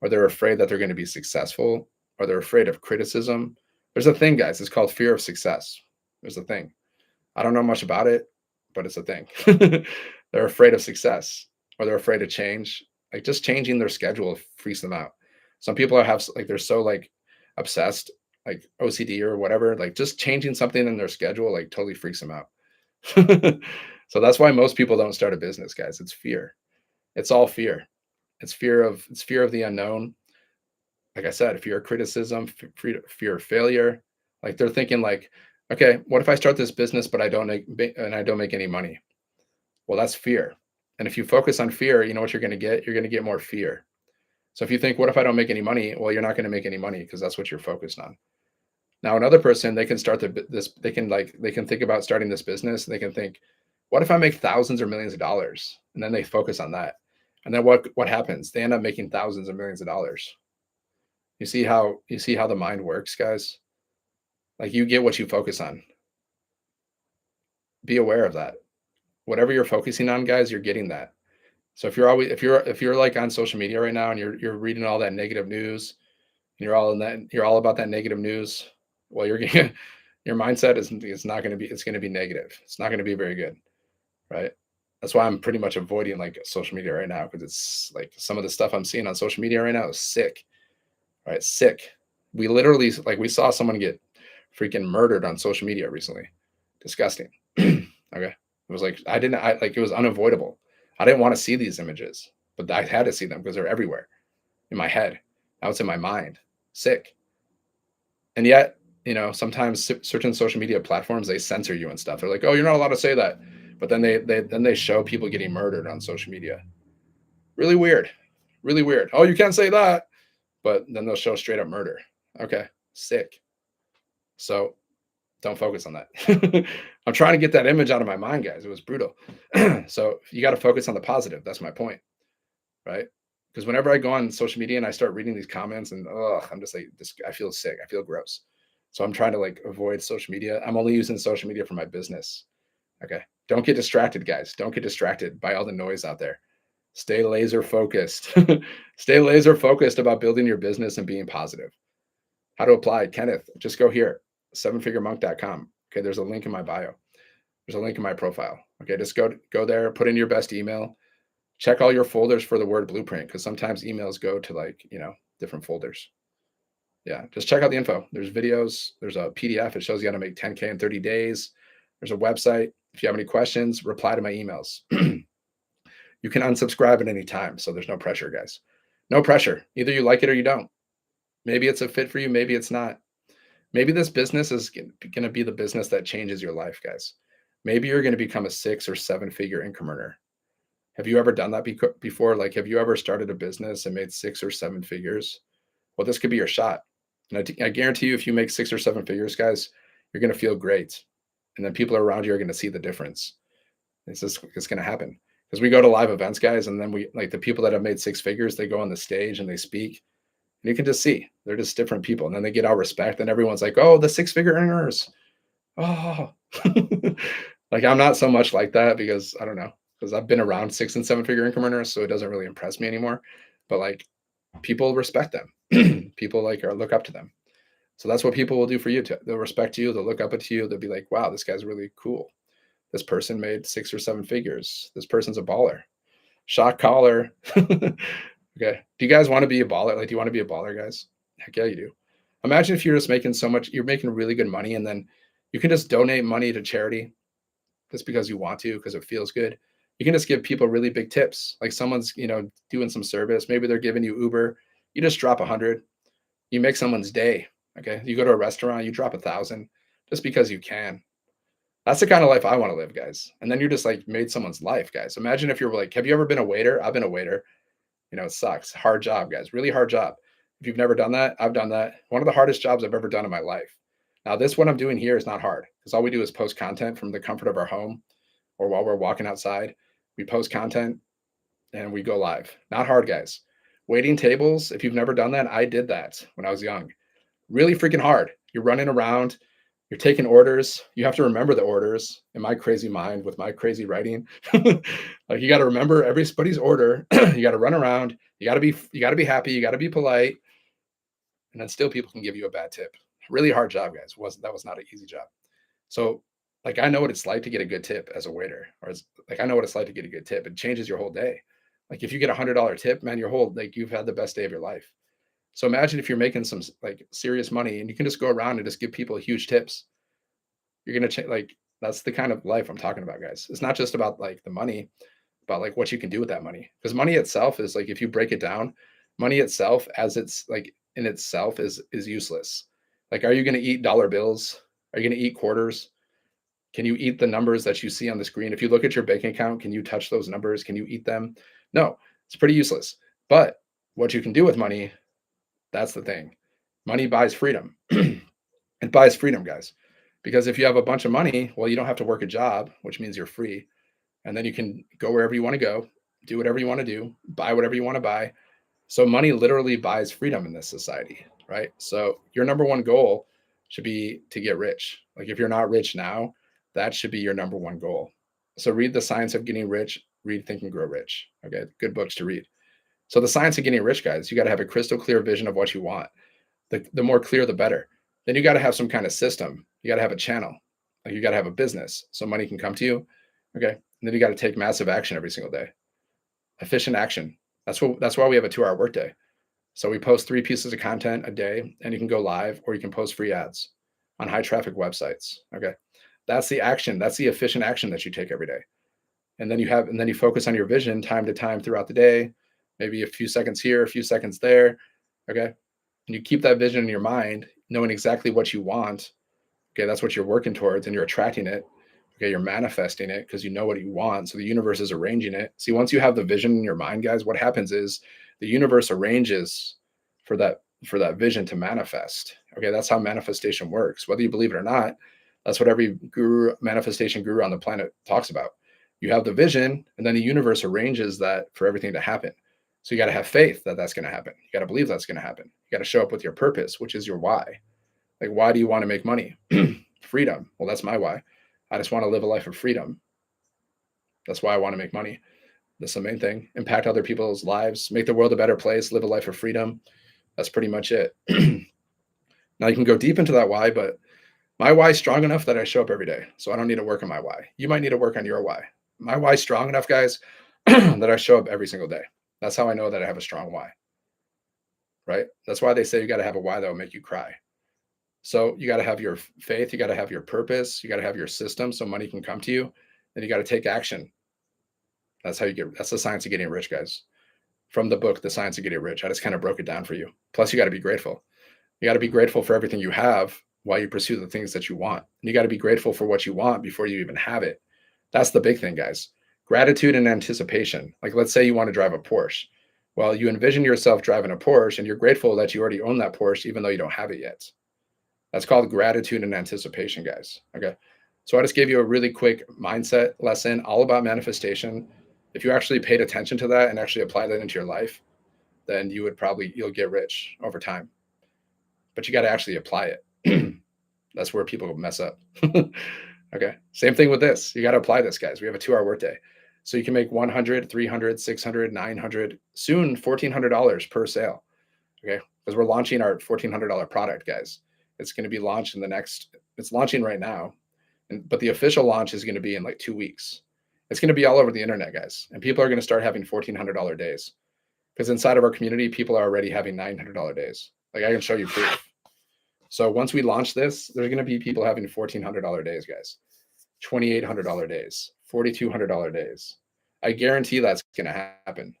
or they're afraid that they're going to be successful, or they're afraid of criticism. There's a thing, guys. It's called fear of success. There's a thing. I don't know much about it, but it's a thing. They're afraid of success, or they're afraid of change. Like just changing their schedule freaks them out. Some people have like they're so like obsessed, like OCD or whatever. Like just changing something in their schedule like totally freaks them out. So that's why most people don't start a business, guys. It's fear. It's all fear. It's fear of the unknown. Like I said, fear of criticism, fear of failure. Like they're thinking like, okay, what if I start this business but I don't make any money? Well, that's fear. And if you focus on fear, you know what you're going to get? You're going to get more fear. So if you think, what if I don't make any money? Well, you're not going to make any money because that's what you're focused on. Now, another person, they can start they can think about starting this business. And they can think, what if I make thousands or millions of dollars? And then they focus on that. And then what happens? They end up making thousands or millions of dollars. You see how the mind works, guys? Like you get what you focus on. Be aware of that. Whatever you're focusing on, guys, you're getting that. So if you're like on social media right now and you're reading all that negative news and you're all about that negative news, well, you're getting your mindset is not going to be it's going to be negative. It's not going to be very good, right? That's why I'm pretty much avoiding like social media right now because it's like some of the stuff I'm seeing on social media right now is sick, right? Sick. We literally like we saw someone get freaking murdered on social media recently. Disgusting. Okay. It was like it was unavoidable. I didn't want to see these images, but I had to see them because they're everywhere in my head. Now it's in my mind. Sick. And yet, sometimes certain social media platforms they censor you and stuff. They're like, "Oh, you're not allowed to say that." But then they show people getting murdered on social media. Really weird. Really weird. Oh, you can't say that. But then they'll show straight up murder. Okay. Sick. So don't focus on that. I'm trying to get that image out of my mind, guys. It was brutal. So you got to focus on the positive. That's my point, right? Because whenever I go on social media and I start reading these comments and I'm just like, I feel sick. I feel gross. So I'm trying to like avoid social media. I'm only using social media for my business. Okay. Don't get distracted, guys. Don't get distracted by all the noise out there. Stay laser focused. Stay laser focused about building your business and being positive. How to apply, Kenneth, just go here, sevenfiguremonk.com. Okay, there's a link in my bio. There's a link in my profile. Okay, just go there, put in your best email, check all your folders for the word blueprint because sometimes emails go to like, different folders. Yeah, just check out the info. There's videos, there's a PDF. It shows you how to make 10K in 30 days. There's a website. If you have any questions, reply to my emails. You can unsubscribe at any time. So there's no pressure, guys. No pressure. Either you like it or you don't. Maybe it's a fit for you. Maybe it's not. Maybe this business is going to be the business that changes your life, guys. Maybe you're going to become a 6 or 7 figure income earner. Have you ever done that before? Like, have you ever started a business and made 6 or 7 figures? Well, this could be your shot. And I guarantee you, if you make 6 or 7 figures, guys, you're going to feel great. And then people around you are going to see the difference. It's going to happen because we go to live events, guys. And then we like the people that have made 6 figures, they go on the stage and they speak and you can just see they're just different people. And then they get our respect and everyone's like, oh, the 6 figure earners. Oh, like I'm not so much like that because I don't know, because I've been around 6 and 7 figure income earners. So it doesn't really impress me anymore. But like people respect them. People like or look up to them. So that's what people will do for you too. They'll respect you. They'll look up at you. They'll be like, wow, this guy's really cool. This person made 6 or 7 figures. This person's a baller. Shot caller. Okay. Do you guys want to be a baller? Like, do you want to be a baller, guys? Heck yeah, you do. Imagine if you're just making so much, you're making really good money, and then you can just donate money to charity just because you want to, because it feels good. You can just give people really big tips. Like someone's, doing some service. Maybe they're giving you Uber. You just drop 100. You make someone's day. Okay. You go to a restaurant, you drop 1,000 just because you can. That's the kind of life I want to live, guys. And then you're just like made someone's life, guys. Imagine if you're like, have you ever been a waiter? I've been a waiter. It sucks. Hard job, guys. Really hard job. If you've never done that, I've done that. One of the hardest jobs I've ever done in my life. Now, this what I'm doing here is not hard because all we do is post content from the comfort of our home or while we're walking outside. We post content and we go live. Not hard, guys. Waiting tables, if you've never done that, I did that when I was young. Really freaking hard. You're running around, you're taking orders. You have to remember the orders in my crazy mind with my crazy writing. Like you got to remember everybody's order. You got to run around. You got to be happy. You got to be polite. And then still people can give you a bad tip. Really hard job, guys. That was not an easy job. So like I know what it's like to get a good tip as a waiter, like I know what it's like to get a good tip. It changes your whole day. Like if you get $100 tip, man, like you've had the best day of your life. So imagine if you're making some like serious money and you can just go around and just give people huge tips. You're gonna change. Like that's the kind of life I'm talking about, guys. It's not just about like the money, about like what you can do with that money. Because money itself is like if you break it down, money itself as it's like in itself is useless. Like, are you gonna eat dollar bills? Are you gonna eat quarters? Can you eat the numbers that you see on the screen? If you look at your bank account, can you touch those numbers? Can you eat them? No, it's pretty useless. But what you can do with money, that's the thing. Money buys freedom. It buys freedom, guys. Because if you have a bunch of money, well, you don't have to work a job, which means you're free. And then you can go wherever you want to go, do whatever you want to do, buy whatever you want to buy. So money literally buys freedom in this society, right? So your number one goal should be to get rich. Like if you're not rich now, that should be your number one goal. So read The Science of Getting Rich, read Think and Grow Rich. Okay, good books to read. So the science of getting rich, guys, you got to have a crystal clear vision of what you want. The more clear, the better. Then you got to have some kind of system. You got to have a channel. Like you got to have a business so money can come to you. Okay. And then you got to take massive action every single day. Efficient action. That's why we have a 2-hour workday. So we post 3 pieces of content a day and you can go live or you can post free ads on high traffic websites. Okay. That's the action. That's the efficient action that you take every day. And then you focus on your vision time to time throughout the day, maybe a few seconds here, a few seconds there. Okay. And you keep that vision in your mind, knowing exactly what you want. Okay, that's what you're working towards, and you're attracting it. Okay, you're manifesting it because you know what you want. So the universe is arranging it. See, once you have the vision in your mind, guys, what happens is the universe arranges for that vision to manifest. Okay, that's how manifestation works. Whether you believe it or not, that's what every manifestation guru on the planet talks about. You have the vision, and then the universe arranges that for everything to happen. So you got to have faith that that's going to happen. You got to believe that's going to happen. You got to show up with your purpose, which is your why. Like, why do you want to make money? Freedom. Well, that's my why. I just want to live a life of freedom. That's why I want to make money. That's the main thing. Impact other people's lives, make the world a better place, live a life of freedom. That's pretty much it. Now you can go deep into that why, but my why is strong enough that I show up every day. So I don't need to work on my why. You might need to work on your why. My why is strong enough, guys, that I show up every single day. That's how I know that I have a strong why, right? That's why they say you got to have a why that will make you cry. So you got to have your faith, you got to have your purpose, you got to have your system so money can come to you, and you got to take action. That's how you get. That's the science of getting rich, guys. From the book, The Science of Getting Rich. I just kind of broke it down for you. Plus, you got to be grateful. You got to be grateful for everything you have while you pursue the things that you want. And you got to be grateful for what you want before you even have it. That's the big thing, guys. Gratitude and anticipation. Like, let's say you want to drive a Porsche. Well, you envision yourself driving a Porsche and you're grateful that you already own that Porsche, even though you don't have it yet. That's called gratitude and anticipation, guys. Okay. So I just gave you a really quick mindset lesson all about manifestation. If you actually paid attention to that and actually apply that into your life, then you'll get rich over time. But you got to actually apply it. That's where people mess up. Okay. Same thing with this. You got to apply this, guys. We have a 2-hour workday. So you can make 100, 300, 600, 900, soon $1,400 per sale. Okay. Because we're launching our $1,400 product, guys. It's going to be launched it's launching right now. But the official launch is going to be in like 2 weeks. It's going to be all over the internet, guys. And people are going to start having $1,400 days. Because inside of our community, people are already having $900 days. Like, I can show you proof. So once we launch this, there's going to be people having $1,400 days, guys. $2,800 days, $4,200 days. I guarantee that's going to happen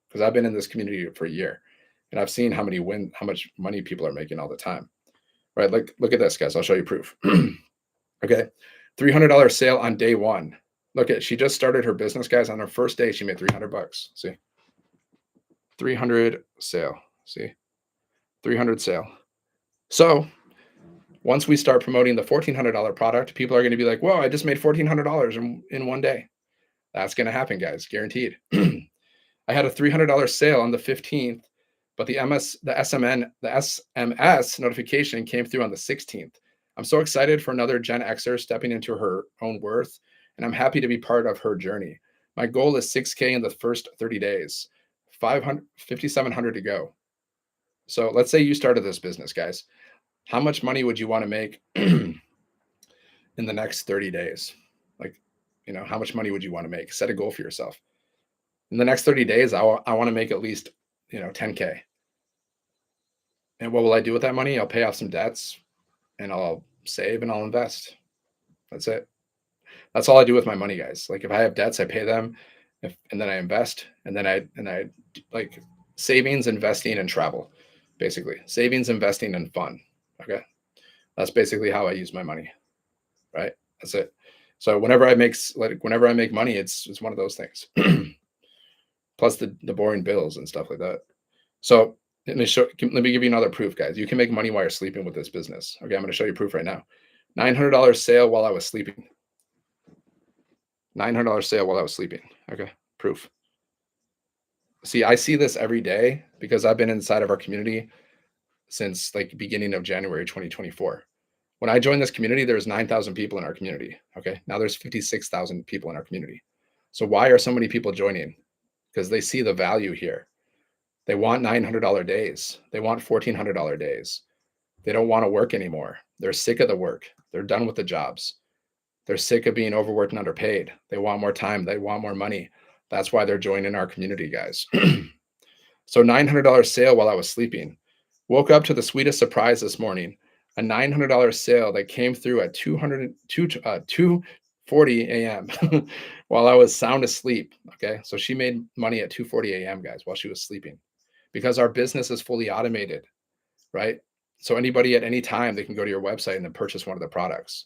because I've been in this community for a year and I've seen how much money people are making all the time. Right? Like, look at this, guys. I'll show you proof. Okay. $300 sale on day one. Look at, she just started her business, guys. On her first day, she made $300. See, 300 sale. See, 300 sale. So once we start promoting the $1,400 product, people are going to be like, whoa, I just made $1,400 in one day. That's going to happen, guys. Guaranteed. I had a $300 sale on the 15th, but the SMS notification came through on the 16th. I'm so excited for another Gen Xer stepping into her own worth, and I'm happy to be part of her journey. My goal is 6K in the first 30 days, 5,700 to go. So let's say you started this business, guys. How much money would you want to make in the next 30 days? Like, how much money would you want to make? Set a goal for yourself. In the next 30 days, I want to make at least, 10K. And what will I do with that money? I'll pay off some debts and I'll save and I'll invest. That's it. That's all I do with my money, guys. Like, if I have debts, I pay them, and then I invest, and then I like savings, investing, and travel. Basically, savings, investing, and fun. Okay, that's basically how I use my money. Right. That's it. So whenever I make money, it's one of those things. Plus the boring bills and stuff like that. So let me give you another proof, guys. You can make money while you're sleeping with this business. Okay, I'm going to show you proof right now. $900 sale while I was sleeping. $900 sale while I was sleeping. Okay, proof. See, I see this every day because I've been inside of our community since like beginning of January 2024. When I joined this community, there's 9,000 people in our community. Okay, now there's 56,000 people in our community. So why are so many people joining? Because they see the value here. They want $900 days. They want $1,400 days. They don't want to work anymore. They're sick of the work. They're done with the jobs. They're sick of being overworked and underpaid. They want more time. They want more money. That's why they're joining our community, guys. So $900 sale while I was sleeping. Woke up to the sweetest surprise this morning. A $900 sale that came through at 2:40 a.m. while I was sound asleep. Okay, so she made money at 2:40 a.m., guys, while she was sleeping, because our business is fully automated, right? So anybody at any time, they can go to your website and then purchase one of the products,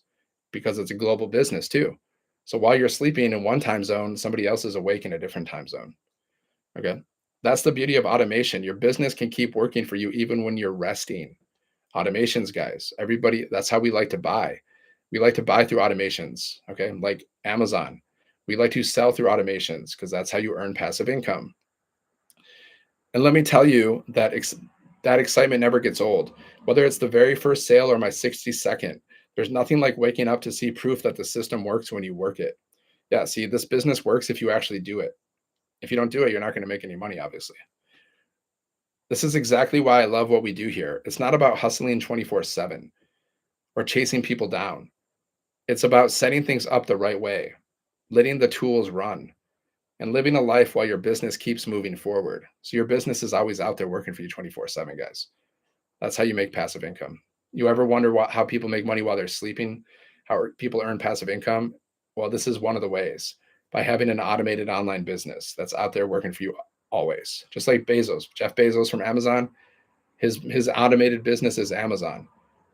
because it's a global business too. So while you're sleeping in one time zone, somebody else is awake in a different time zone. Okay, that's the beauty of automation. Your business can keep working for you even when you're resting. Automations, guys. Everybody, that's how we like to buy. We like to buy through automations, okay? Like Amazon. We like to sell through automations because that's how you earn passive income. And let me tell you that that excitement never gets old. Whether it's the very first sale or my 62nd, there's nothing like waking up to see proof that the system works when you work it. Yeah, see, this business works if you actually do it. If you don't do it, you're not going to make any money, obviously. This is exactly why I love what we do here. It's not about hustling 24/7 or chasing people down. It's about setting things up the right way, letting the tools run, and living a life while your business keeps moving forward. So your business is always out there working for you 24/7, guys. That's how you make passive income. You ever wonder how people make money while they're sleeping? How people earn passive income? Well, this is one of the ways, by having an automated online business that's out there working for you always. Just like Bezos, Jeff Bezos from Amazon, his automated business is Amazon.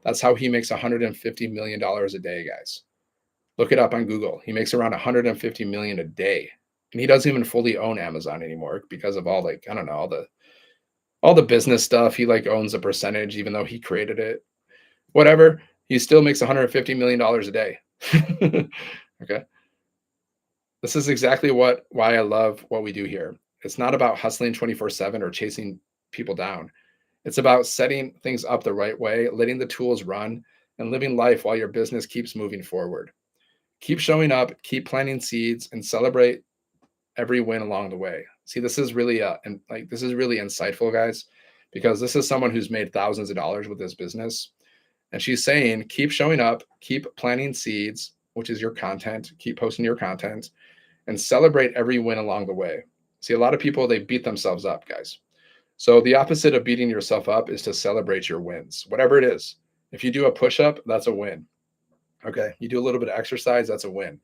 That's how he makes $150 million a day, guys. Look it up on Google. He makes around 150 million a day. And he doesn't even fully own Amazon anymore because of all, like, I don't know, all the business stuff. He like owns a percentage, even though he created it. Whatever. He still makes $150 million a day. Okay. This is exactly why I love what we do here. It's not about hustling 24/7 or chasing people down. It's about setting things up the right way, letting the tools run, and living life while your business keeps moving forward. Keep showing up, keep planting seeds, and celebrate every win along the way. See, this is really and like this is really insightful, guys, because this is someone who's made thousands of dollars with this business. And she's saying, keep showing up, keep planting seeds, which is your content, keep posting your content, and celebrate every win along the way. See, a lot of people, they beat themselves up, guys. So the opposite of beating yourself up is to celebrate your wins, whatever it is. If you do a push-up, that's a win. Okay. You do a little bit of exercise, that's a win.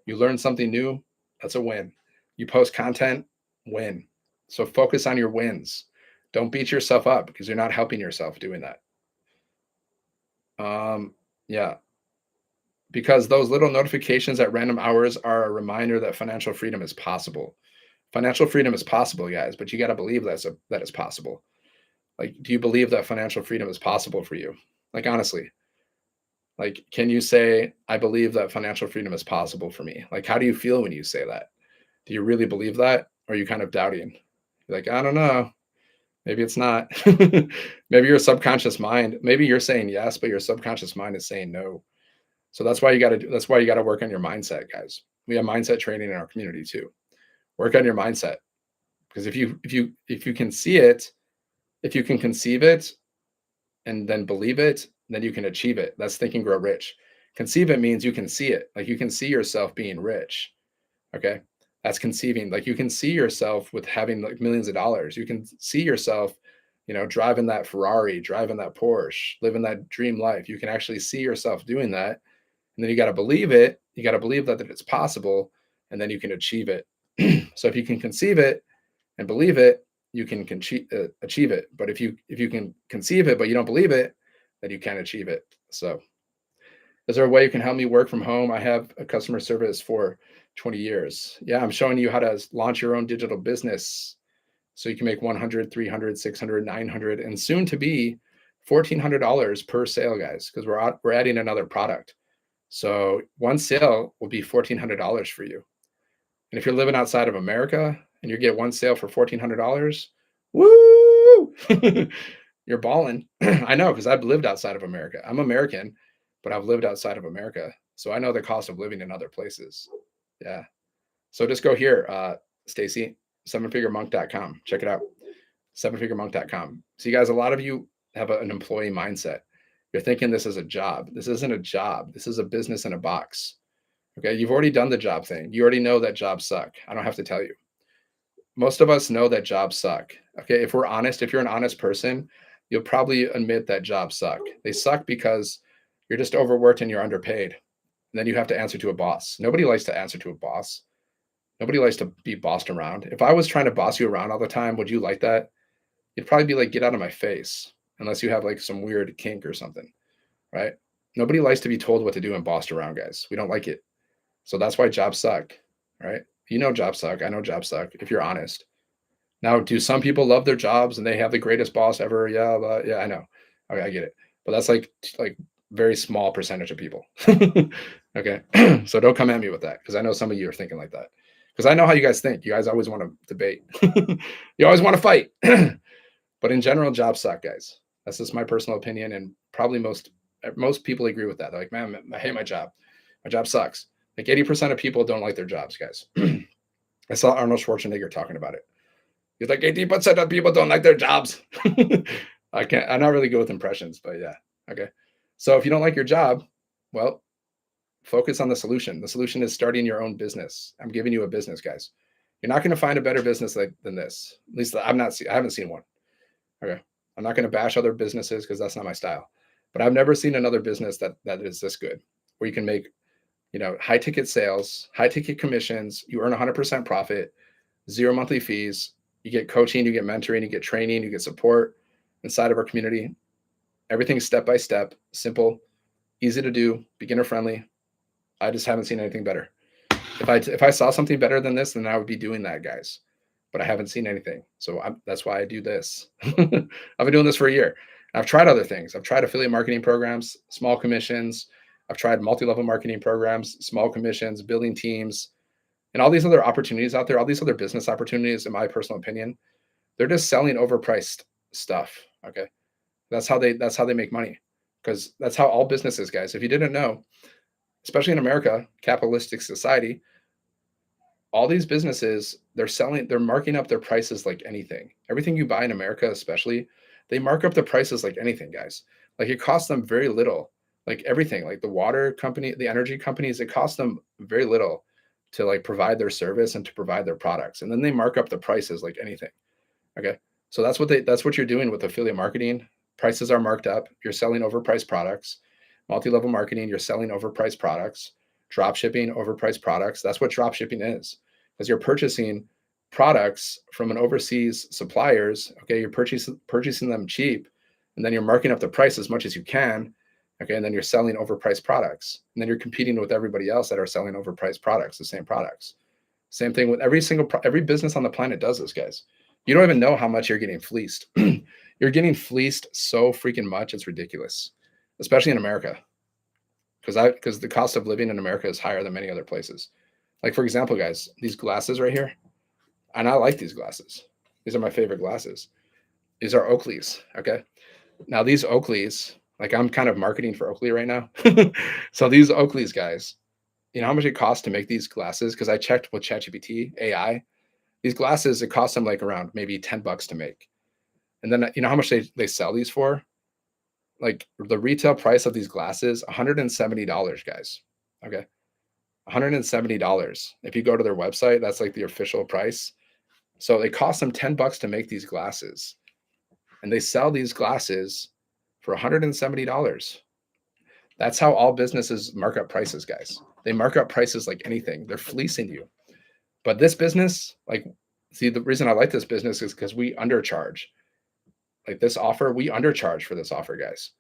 You learn something new, that's a win. You post content, win. So focus on your wins. Don't beat yourself up because you're not helping yourself doing that. Yeah, because those little notifications at random hours are a reminder that financial freedom is possible. Financial freedom is possible, guys, but you got to believe that it's possible. Like, do you believe that financial freedom is possible for you? Like, honestly, like, can you say, I believe that financial freedom is possible for me? Like, how do you feel when you say that? Do you really believe that? Or are you kind of doubting? You're like, I don't know. Maybe it's not. Maybe your subconscious mind, maybe you're saying yes, but your subconscious mind is saying no. So that's why you got to work on your mindset, guys. We have mindset training in our community too. Work on your mindset. Because if you can see it, if you can conceive it and then believe it, then you can achieve it. That's Think and Grow Rich. Conceive it means you can see it. Like, you can see yourself being rich. Okay. That's conceiving. Like, you can see yourself with having like millions of dollars. You can see yourself, driving that Ferrari, driving that Porsche, living that dream life. You can actually see yourself doing that. And then you got to believe it. You got to believe that it's possible, and then you can achieve it. So if you can conceive it and believe it, you can achieve it. But if you can conceive it but you don't believe it, then you can't achieve it. So, is there a way you can help me work from home? I have a customer service for 20 years. Yeah, I'm showing you how to launch your own digital business so you can make 100, 300, 600, 900, and soon to be $1,400 per sale, guys, because we're adding another product. So one sale will be $1,400 for you. And if you're living outside of America and you get one sale for $1,400, woo! You're balling. I know, because I've lived outside of America. I'm American, but I've lived outside of America. So I know the cost of living in other places. Yeah. So just go here, Stacy, sevenfiguremonk.com. Check it out. Sevenfiguremonk.com. See, guys, a lot of you have an employee mindset. You're thinking this is a job. This isn't a job. This is a business in a box. Okay. You've already done the job thing. You already know that jobs suck. I don't have to tell you. Most of us know that jobs suck. Okay. If we're honest, if you're an honest person, you'll probably admit that jobs suck. They suck because you're just overworked and you're underpaid. And then you have to answer to a boss. Nobody likes to answer to a boss. Nobody likes to be bossed around. If I was trying to boss you around all the time, would you like that? You'd probably be like, get out of my face, unless you have like some weird kink or something, right? Nobody likes to be told what to do and bossed around, guys. We don't like it. So that's why jobs suck, right? You know jobs suck. I know jobs suck, if you're honest. Now, do some people love their jobs and they have the greatest boss ever? Yeah, yeah, I know. Okay, I get it. But that's like very small percentage of people. Okay. So don't come at me with that, because I know some of you are thinking like that. Because I know how you guys think. You guys always want to debate. You always want to fight. But in general, jobs suck, guys. That's just my personal opinion, and probably most people agree with that. They're like, man, I hate my job. My job sucks. Like 80% of people don't like their jobs, guys. I saw Arnold Schwarzenegger talking about it. He's like, 80% of people don't like their jobs. I'm not really good with impressions, but yeah. Okay. So if you don't like your job, well, focus on the solution. The solution is starting your own business. I'm giving you a business, guys. You're not going to find a better business than this. At least I haven't seen one. Okay. I'm not going to bash other businesses because that's not my style. But I've never seen another business that is this good, where you can make, high ticket sales, high ticket commissions, you earn 100% profit, zero monthly fees, you get coaching, you get mentoring, you get training, you get support inside of our community. Everything's step by step, simple, easy to do, beginner friendly. I just haven't seen anything better. If I saw something better than this, then I would be doing that, guys. But I haven't seen anything, so that's why I do this. I've been doing this for a year. I've tried other things. I've tried affiliate marketing programs, small commissions. I've tried multi-level marketing programs, small commissions, building teams, and all these other opportunities out there. All these other business opportunities, in my personal opinion, they're just selling overpriced stuff. Okay, that's how they make money, because that's how all businesses, guys. If you didn't know, especially in America, capitalistic society, all these businesses, they're marking up their prices like anything. Everything you buy in America, especially, they mark up the prices like anything, guys. Like it costs them very little. Like everything, like the water company, the energy companies, it costs them very little to like provide their service and to provide their products. And then they mark up the prices like anything. Okay. So that's what you're doing with affiliate marketing. Prices are marked up. You're selling overpriced products. Multi-level marketing, you're selling overpriced products. Drop shipping, overpriced products. That's what drop shipping is. Because you're purchasing products from an overseas suppliers. Okay. You're purchasing them cheap, and then you're marking up the price as much as you can. Okay. And then you're selling overpriced products. And then you're competing with everybody else that are selling overpriced products, the same products. Same thing with every business on the planet does this, guys. You don't even know how much you're getting fleeced. You're getting fleeced so freaking much, it's ridiculous, especially in America, because the cost of living in America is higher than many other places. Like for example, guys, these glasses right here, and I like these glasses. These are my favorite glasses. These are Oakleys. Okay, now these Oakleys, like I'm kind of marketing for Oakley right now. So these Oakleys, guys, you know how much it costs to make these glasses? Because I checked with ChatGPT AI. These glasses, it costs them like around maybe $10 to make. And then you know how much they sell these for? Like the retail price of these glasses, $170, guys. Okay. $170. If you go to their website, that's like the official price. So it costs them $10 to make these glasses. And they sell these glasses for $170. That's how all businesses mark up prices, guys. They mark up prices like anything. They're fleecing you. But this business, like, see, the reason I like this business is because we undercharge. Like this offer, we undercharge for this offer, guys.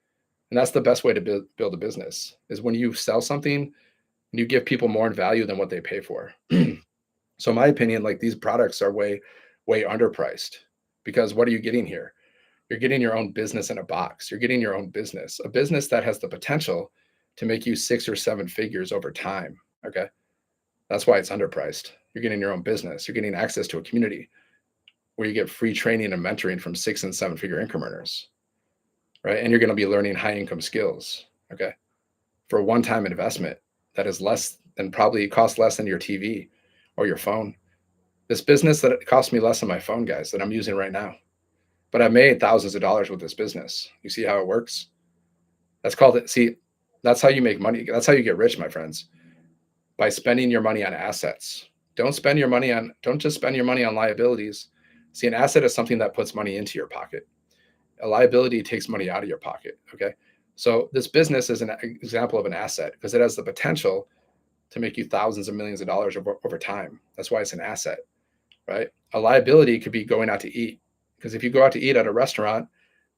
And that's the best way to build a business is when you sell something and you give people more value than what they pay for. So in my opinion, like these products are way, way underpriced, because what are you getting here? You're getting your own business in a box. You're getting your own business, a business that has the potential to make you 6 or 7 figures over time. Okay. That's why it's underpriced. You're getting your own business. You're getting access to a community where you get free training and mentoring from 6 and 7 figure income earners, right? And you're going to be learning high income skills, okay, for a one-time investment that is less than, probably costs less than your TV or your phone. This business, that it cost me less than my phone, guys, that I'm using right now. But I made thousands of dollars with this business. You see how it works? That's called it. See, that's how you make money. That's how you get rich, my friends, by spending your money on assets. Don't just spend your money on liabilities. See, an asset is something that puts money into your pocket. A liability takes money out of your pocket. Okay. So this business is an example of an asset because it has the potential to make you thousands of millions of dollars over time. That's why it's an asset, right? A liability could be going out to eat. Because if you go out to eat at a restaurant,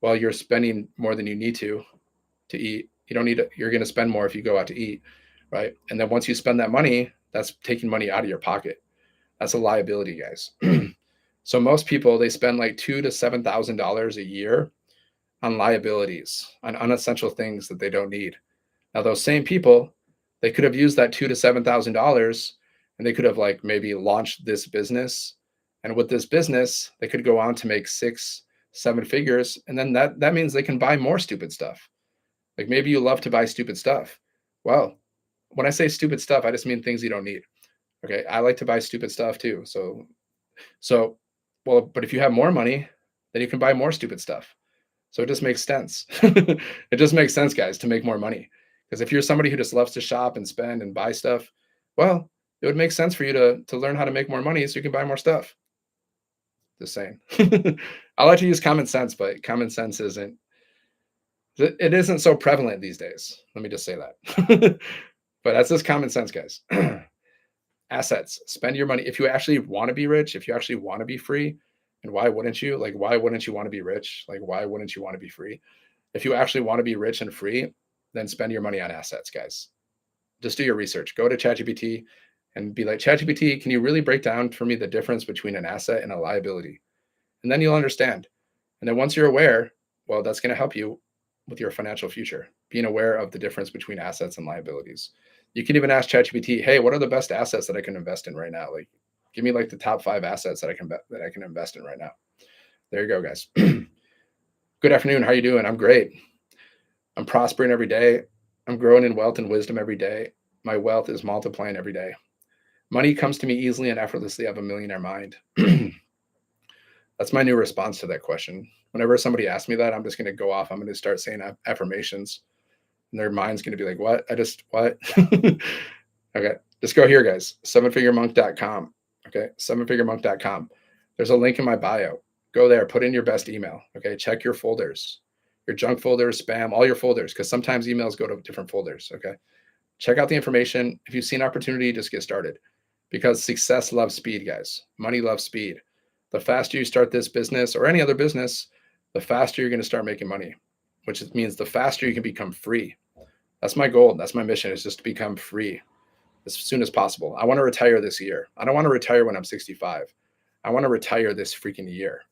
well, you're spending more than you need to eat. You don't need to, you're going to spend more if you go out to eat, right? And then once you spend that money, that's taking money out of your pocket. That's a liability, guys. So most people, they spend like $2,000 to $7,000 a year on liabilities, on unessential things that they don't need. Now, those same people, they could have used that $2,000 to $7,000, and they could have like maybe launched this business. And with this business, they could go on to make 6, 7 figures. And then that means they can buy more stupid stuff. Like maybe you love to buy stupid stuff. Well, when I say stupid stuff, I just mean things you don't need. Okay. I like to buy stupid stuff too. So, well, but if you have more money, then you can buy more stupid stuff. So it just makes sense. It just makes sense, guys, to make more money. Because if you're somebody who just loves to shop and spend and buy stuff, well, it would make sense for you to learn how to make more money so you can buy more stuff. Just saying. I like to use common sense, but common sense isn't so prevalent these days. Let me just say that. But that's just common sense, guys. Assets. Spend your money. If you actually want to be rich, if you actually want to be free, and why wouldn't you? Like, why wouldn't you want to be rich? Like, why wouldn't you want to be free? If you actually want to be rich and free, then spend your money on assets, guys. Just do your research. Go to ChatGPT and be like, ChatGPT, can you really break down for me the difference between an asset and a liability? And then you'll understand. And then once you're aware, well, that's going to help you with your financial future, being aware of the difference between assets and liabilities. You can even ask ChatGPT, hey, what are the best assets that I can invest in right now? Like, give me like the top 5 assets that I can invest in right now. There you go, guys. Good afternoon. How are you doing? I'm great. I'm prospering every day. I'm growing in wealth and wisdom every day. My wealth is multiplying every day. Money comes to me easily and effortlessly. I have a millionaire mind. That's my new response to that question. Whenever somebody asks me that, I'm just going to go off. I'm going to start saying affirmations, and their mind's going to be like, what? What? Okay. Just go here, guys. Sevenfiguremonk.com. Okay. Sevenfiguremonk.com. There's a link in my bio. Go there, put in your best email. Okay. Check your folders, your junk folders, spam, all your folders, because sometimes emails go to different folders. Okay. Check out the information. If you see an opportunity, just get started, because success loves speed, guys. Money loves speed. The faster you start this business or any other business, the faster you're going to start making money, which means the faster you can become free. That's my goal. That's my mission, is just to become free as soon as possible. I want to retire this year. I don't want to retire when I'm 65. I want to retire this freaking year.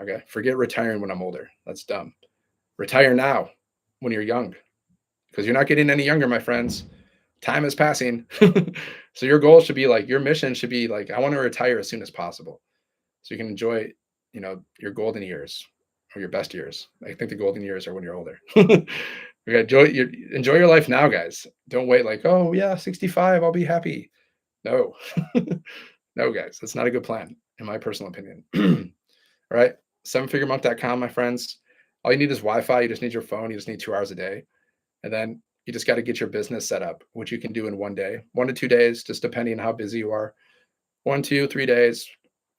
Okay. Forget retiring when I'm older. That's dumb. Retire now when you're young, because you're not getting any younger, my friends. Time is passing. So your goal should be like, your mission should be like, I want to retire as soon as possible so you can enjoy, your golden years or your best years. I think the golden years are when you're older. Okay, enjoy your life now, guys. Don't wait like, oh yeah, 65, I'll be happy. No. No, guys, that's not a good plan, in my personal opinion. All right. Sevenfiguremonk.com, my friends. All you need is Wi-Fi. You just need your phone. You just need 2 hours a day. And then you just got to get your business set up, which you can do in one day, 1 to 2 days, just depending on how busy you are. 1, 2, 3 days.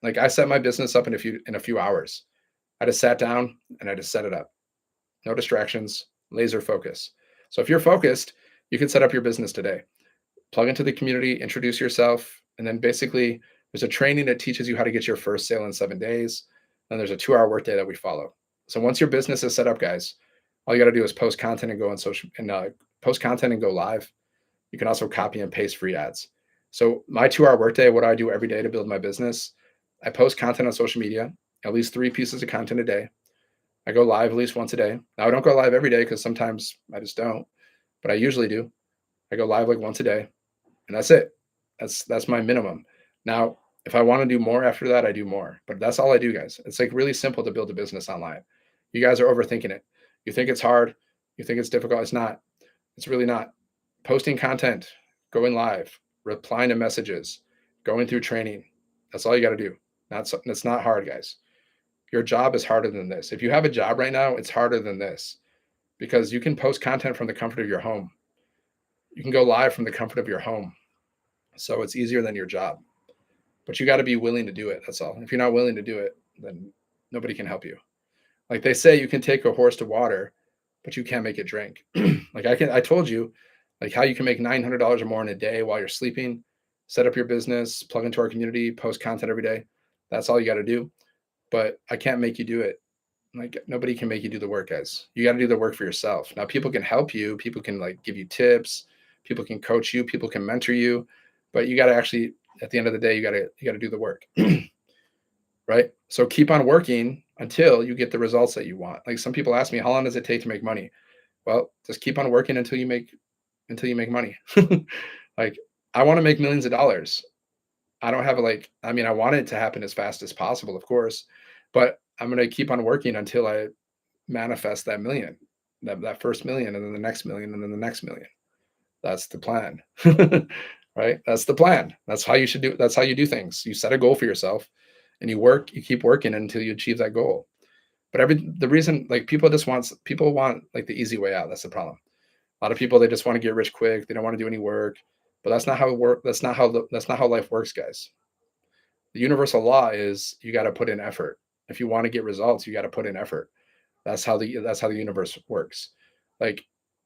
Like, I set my business up in a few hours. I just sat down and I just set it up. No distractions, laser focus. So if you're focused, you can set up your business today. Plug into the community, introduce yourself, and then basically there's a training that teaches you how to get your first sale in 7 days. Then there's a 2-hour workday that we follow. So once your business is set up, guys, all you got to do is post content and go on social and post content and go live. You can also copy and paste free ads. So my 2-hour workday, what do I do every day to build my business? I post content on social media, at least 3 pieces of content a day. I go live at least once a day. Now I don't go live every day because sometimes I just don't, but I usually do. I go live like once a day, and that's it. That's my minimum. Now, if I want to do more after that, I do more. But that's all I do, guys. It's like really simple to build a business online. You guys are overthinking it. You think it's hard. You think it's difficult. It's not. It's really not. Posting content, going live, replying to messages, going through training. That's all you got to do. That's not hard, guys. Your job is harder than this. If you have a job right now, it's harder than this, because you can post content from the comfort of your home. You can go live from the comfort of your home. So it's easier than your job. But you got to be willing to do it. That's all. If you're not willing to do it, then nobody can help you. Like they say, you can take a horse to water, but you can't make it drink. Like I told you, like how you can make $900 or more in a day while you're sleeping. Set up your business, plug into our community, post content every day. That's all you got to do. But I can't make you do it. Like nobody can make you do the work, guys. You got to do the work for yourself. Now people can help you. People can like give you tips. People can coach you. People can mentor you. But you got to actually, at the end of the day, you got to do the work. Right? So keep on working until you get the results that you want. Like some people ask me, how long does it take to make money? Well, just keep on working until you make money. Like I want to make millions of dollars. I don't have I want it to happen as fast as possible, of course, but I'm going to keep on working until I manifest that million, that first million, and then the next million, and then the next million. That's the plan. right? That's the plan. That's how you should do. That's how you do things. You set a goal for yourself, and you work. You keep working until you achieve that goal. But the reason, like, people want like the easy way out. That's the problem. A lot of people, they just want to get rich quick. They don't want to do any work. But that's not how it work. That's not how life works, guys. The universal law is you got to put in effort. If you want to get results, you got to put in effort. That's how the universe works. Like,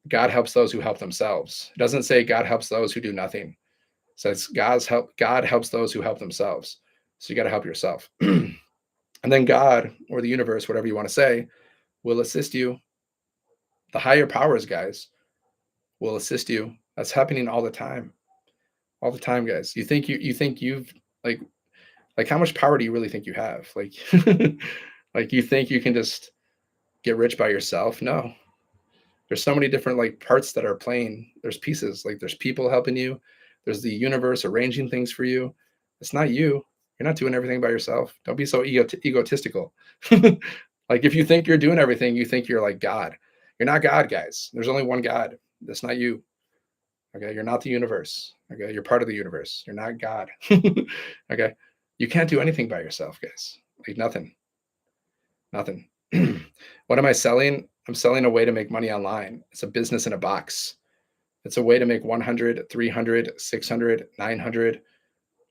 God helps those who help themselves. It doesn't say God helps those who do nothing. It says God helps those who help themselves. So you got to help yourself. And then God, or the universe, whatever you want to say, will assist you. The higher powers, guys, will assist you. That's happening all the time, guys. You think you've like how much power do you really think you have? Like, like, you think you can just get rich by yourself? No. There's so many different like parts that are playing. There's pieces, like there's people helping you. There's the universe arranging things for you. It's not you. You're not doing everything by yourself. Don't be so egotistical. Like, if you think you're doing everything, you think you're like God. You're not God, guys. There's only one God. That's not you. Okay, you're not the universe. Okay, you're part of the universe. You're not God. Okay, you can't do anything by yourself, guys. Like, nothing, nothing. What am I selling? I'm selling a way to make money online. It's a business in a box. It's a way to make 100, 300, 600, 900,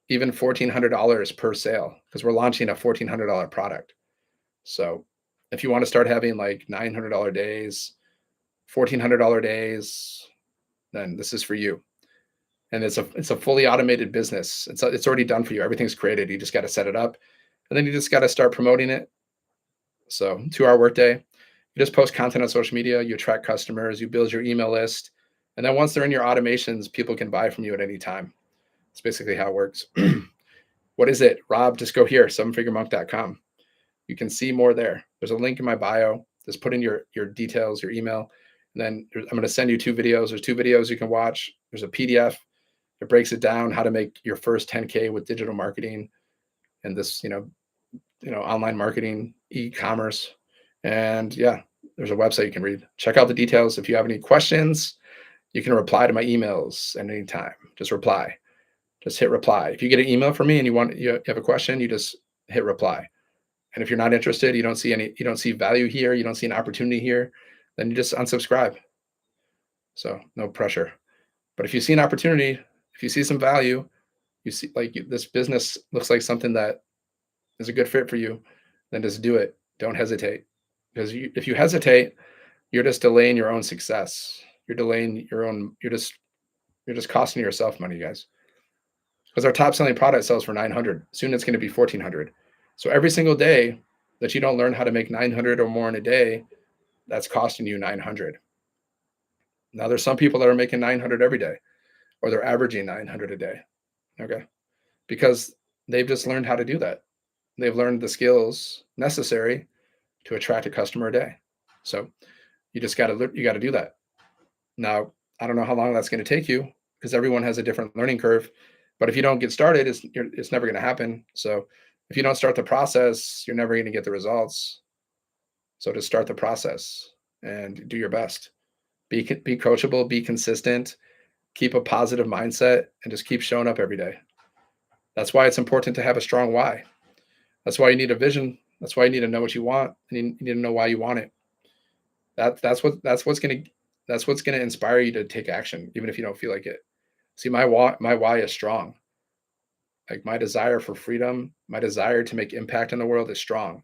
even $1,400 per sale, because we're launching a $1,400 product. So if you want to start having like $900 days, $1,400 days, then this is for you. And it's a fully automated business. It's already done for you. Everything's created. You just got to set it up, and then you just got to start promoting it. So 2 hour workday. You just post content on social media. You attract customers. You build your email list, and then once they're in your automations, people can buy from you at any time. It's basically how it works. What is it, Rob? Just go here, sevenfiguremonk.com. You can see more there. There's a link in my bio. Just put in your details, your email, and then I'm going to send you 2 videos. There's 2 videos you can watch. There's a PDF. It breaks it down how to make your first 10K with digital marketing and this, online marketing, e-commerce. And yeah, there's a website you can read. Check out the details. If you have any questions, you can reply to my emails at any time. Just reply. Just hit reply. If you get an email from me and you have a question, you just hit reply. And if you're not interested, you don't see value here, you don't see an opportunity here, then you just unsubscribe. So no pressure. But if you see an opportunity, if you see some value, you see like this business looks like something that is a good fit for you, then just do it. Don't hesitate. Because if you hesitate, you're just delaying your own success. You're delaying your own, you're just costing yourself money, guys. Because our top selling product sells for 900. Soon it's going to be 1400. So every single day that you don't learn how to make 900 or more in a day, that's costing you 900. Now there's some people that are making 900 every day, or they're averaging 900 a day. Okay. Because they've just learned how to do that. They've learned the skills necessary to attract a customer a day. So you got to do that. Now, I don't know how long that's going to take you, because everyone has a different learning curve. But if you don't get started, it's never going to happen. So if you don't start the process, you're never going to get the results. So just start the process and do your best. Be coachable, be consistent, keep a positive mindset, and just keep showing up every day. That's why it's important to have a strong why. That's why you need a vision. That's why you need to know what you want, and you need to know why you want it. That's what's gonna inspire you to take action, even if you don't feel like it. See, my why is strong. Like, my desire for freedom, my desire to make impact in the world is strong.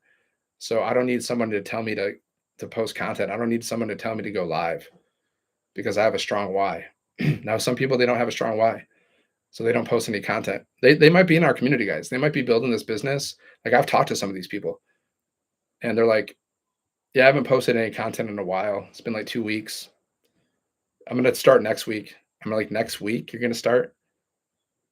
So I don't need someone to tell me to post content. I don't need someone to tell me to go live, because I have a strong why. Now, some people, they don't have a strong why, so they don't post any content. They might be in our community, guys. They might be building this business. Like, I've talked to some of these people, and they're like, "Yeah, I haven't posted any content in a while. It's been like 2 weeks. I'm gonna start next week." I'm like, "Next week? You're gonna start?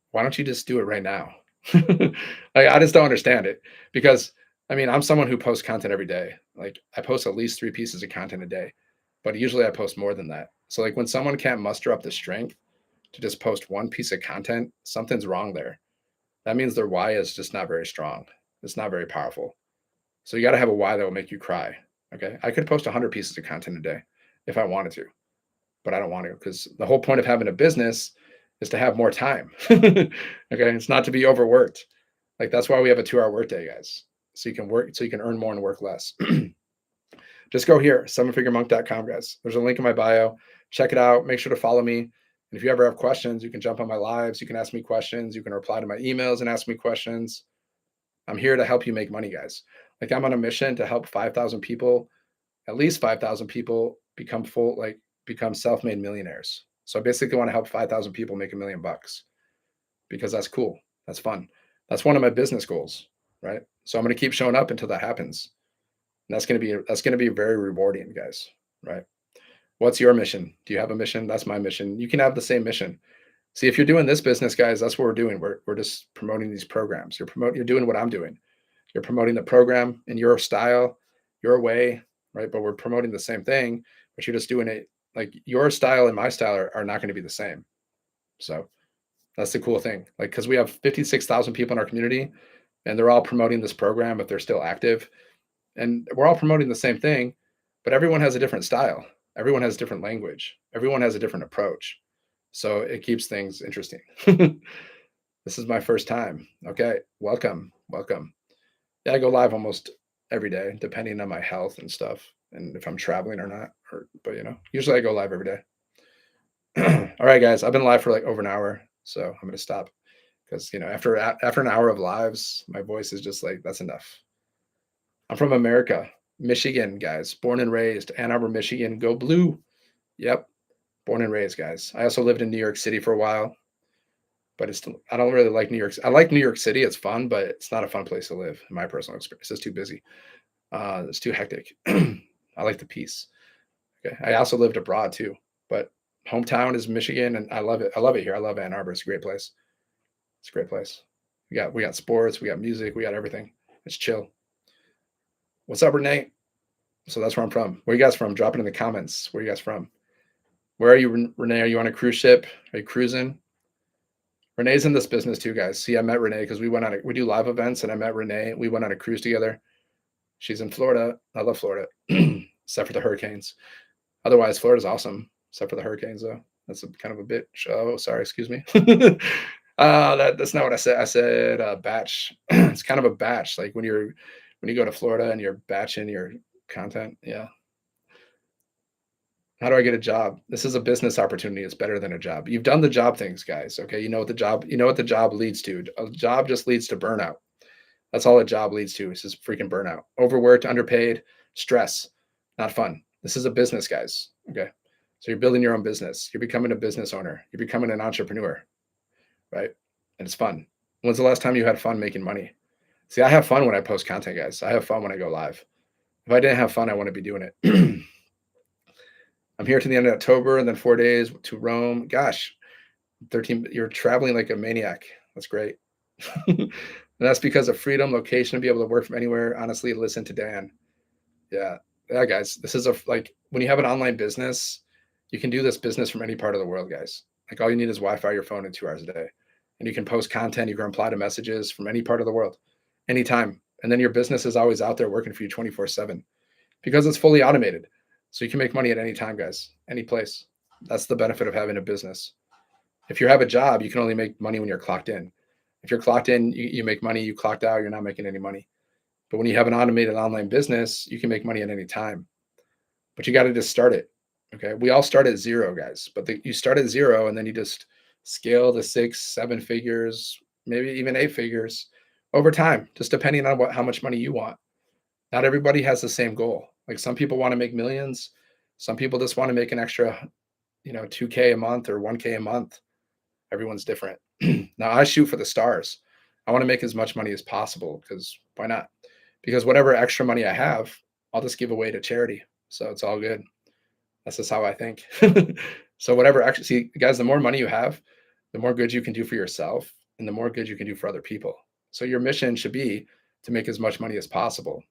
Why don't you just do it right now?" Like, I just don't understand it, because I mean, I'm someone who posts content every day. Like, I post at least 3 pieces of content a day, but usually I post more than that. So like, when someone can't muster up the strength to just post 1 piece of content, something's wrong there. That means their why is just not very strong. It's not very powerful. So you got to have a why that will make you cry. Okay. I could post 100 pieces of content a day if I wanted to, but I don't want to, because the whole point of having a business is to have more time. Okay. It's not to be overworked. Like that's why we have a 2-hour workday, guys. So you can work, so you can earn more and work less. Just go here, sevenfiguremonk.com, guys. There's a link in my bio. Check it out. Make sure to follow me. And if you ever have questions, you can jump on my lives. You can ask me questions. You can reply to my emails and ask me questions. I'm here to help you make money, guys. Like I'm on a mission to help 5,000 people, at least 5,000 people become self-made millionaires. So I basically want to help 5,000 people make $1 million because that's cool. That's fun. That's one of my business goals, right? So I'm going to keep showing up until that happens. And that's going to be very rewarding, guys, right? What's your mission? Do you have a mission? That's my mission. You can have the same mission. See, if you're doing this business, guys, that's what we're doing. We're just promoting these programs. You're doing what I'm doing. You're promoting the program in your style, your way, right? But we're promoting the same thing, but you're just doing it like your style and my style are not going to be the same. So that's the cool thing. Like, because we have 56,000 people in our community and they're all promoting this program if they're still active. And we're all promoting the same thing, but everyone has a different style. Everyone has different language. Everyone has a different approach. So it keeps things interesting. This is my first time. Okay. Welcome. Welcome. Yeah, I go live almost every day, depending on my health and stuff, and if I'm traveling or not. But usually I go live every day. All right, guys, I've been live for like over an hour, so I'm gonna stop because after an hour of lives, my voice is just like that's enough. I'm from America, Michigan, guys, born and raised, Ann Arbor, Michigan. Go blue. Yep, born and raised, guys. I also lived in New York City for a while, but I don't really like New York. I like New York City. It's fun, but it's not a fun place to live in my personal experience. It's too busy. It's too hectic. I like the peace. Okay. I also lived abroad too, but hometown is Michigan, and I love it. I love it here. I love Ann Arbor. It's a great place. It's a great place. We got sports, we got music, we got everything. It's chill. What's up, Renee? So that's where I'm from. Where you guys from? Drop it in the comments. Where you guys from? Where are you, Renee? Are you on a cruise ship? Are you cruising? Renee's in this business too, guys. See, I met Renee because we do live events, and I met Renee. We went on a cruise together. She's in Florida. I love Florida, except for the hurricanes. Otherwise, Florida's awesome, except for the hurricanes, though. That's kind of a bit. Oh, sorry, excuse me. That's not what I said. I said batch. It's kind of a batch, like when you go to Florida and you're batching your content. Yeah. How do I get a job? This is a business opportunity. It's better than a job. You've done the job things, guys. Okay. You know what the job leads to. A job just leads to burnout. That's all a job leads to. It's just freaking burnout. Overworked, underpaid, stress. Not fun. This is a business, guys. Okay. So you're building your own business. You're becoming a business owner. You're becoming an entrepreneur, right? And it's fun. When's the last time you had fun making money? See, I have fun when I post content, guys. I have fun when I go live. If I didn't have fun, I wouldn't be doing it. I'm here to the end of October and then 4 days to Rome. Gosh, 13, you're traveling like a maniac. That's great. And that's because of freedom, location, to be able to work from anywhere. Honestly, listen to Dan. Yeah. Yeah, guys. This is like when you have an online business, you can do this business from any part of the world, guys. Like all you need is Wi-Fi, your phone, and 2 hours a day. And you can post content, you can reply to messages from any part of the world, anytime. And then your business is always out there working for you 24/7 because it's fully automated. So you can make money at any time, guys, any place. That's the benefit of having a business. If you have a job, you can only make money when you're clocked in. If you're clocked in, you make money. You clocked out, you're not making any money. But when you have an automated online business, you can make money at any time. But you got to just start it. Okay. We all start at zero, guys. But you start at zero and then you just scale to 6, 7 figures, maybe even 8 figures over time, just depending on how much money you want. Not everybody has the same goal. Like some people want to make millions. Some people just want to make an extra, 2K a month or 1K a month. Everyone's different. Now I shoot for the stars. I want to make as much money as possible because why not? Because whatever extra money I have, I'll just give away to charity. So it's all good. That's just how I think. So whatever actually, see, guys, the more money you have, the more good you can do for yourself and the more good you can do for other people. So your mission should be to make as much money as possible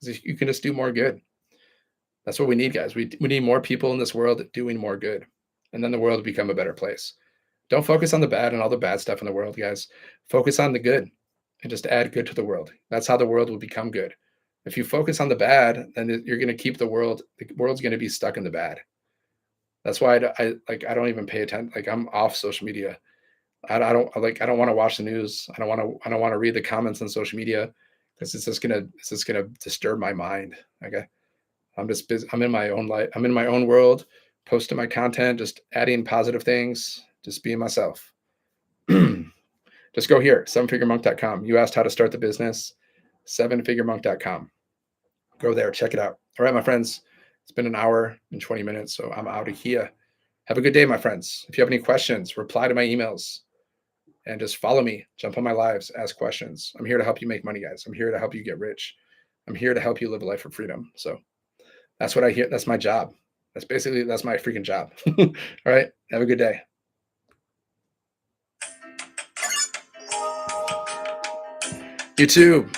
because you can just do more good. That's what we need, guys. We need more people in this world doing more good. And then the world will become a better place. Don't focus on the bad and all the bad stuff in the world, guys. Focus on the good and just add good to the world. That's how the world will become good. If you focus on the bad, then you're going to keep the world's going to be stuck in the bad. That's why I don't even pay attention. Like I'm off social media. I don't want to watch the news. I don't want to read the comments on social media because it's just gonna disturb my mind. Okay. I'm just busy. I'm in my own life. I'm in my own world, posting my content, just adding positive things, just being myself. Just go here, sevenfiguremonk.com. You asked how to start the business, sevenfiguremonk.com. Go there, check it out. All right, my friends, it's been an hour and 20 minutes, so I'm out of here. Have a good day, my friends. If you have any questions, reply to my emails and just follow me. Jump on my lives, ask questions. I'm here to help you make money, guys. I'm here to help you get rich. I'm here to help you live a life of freedom. So that's what I hear. That's my job. That's my freaking job. All right. Have a good day. You too.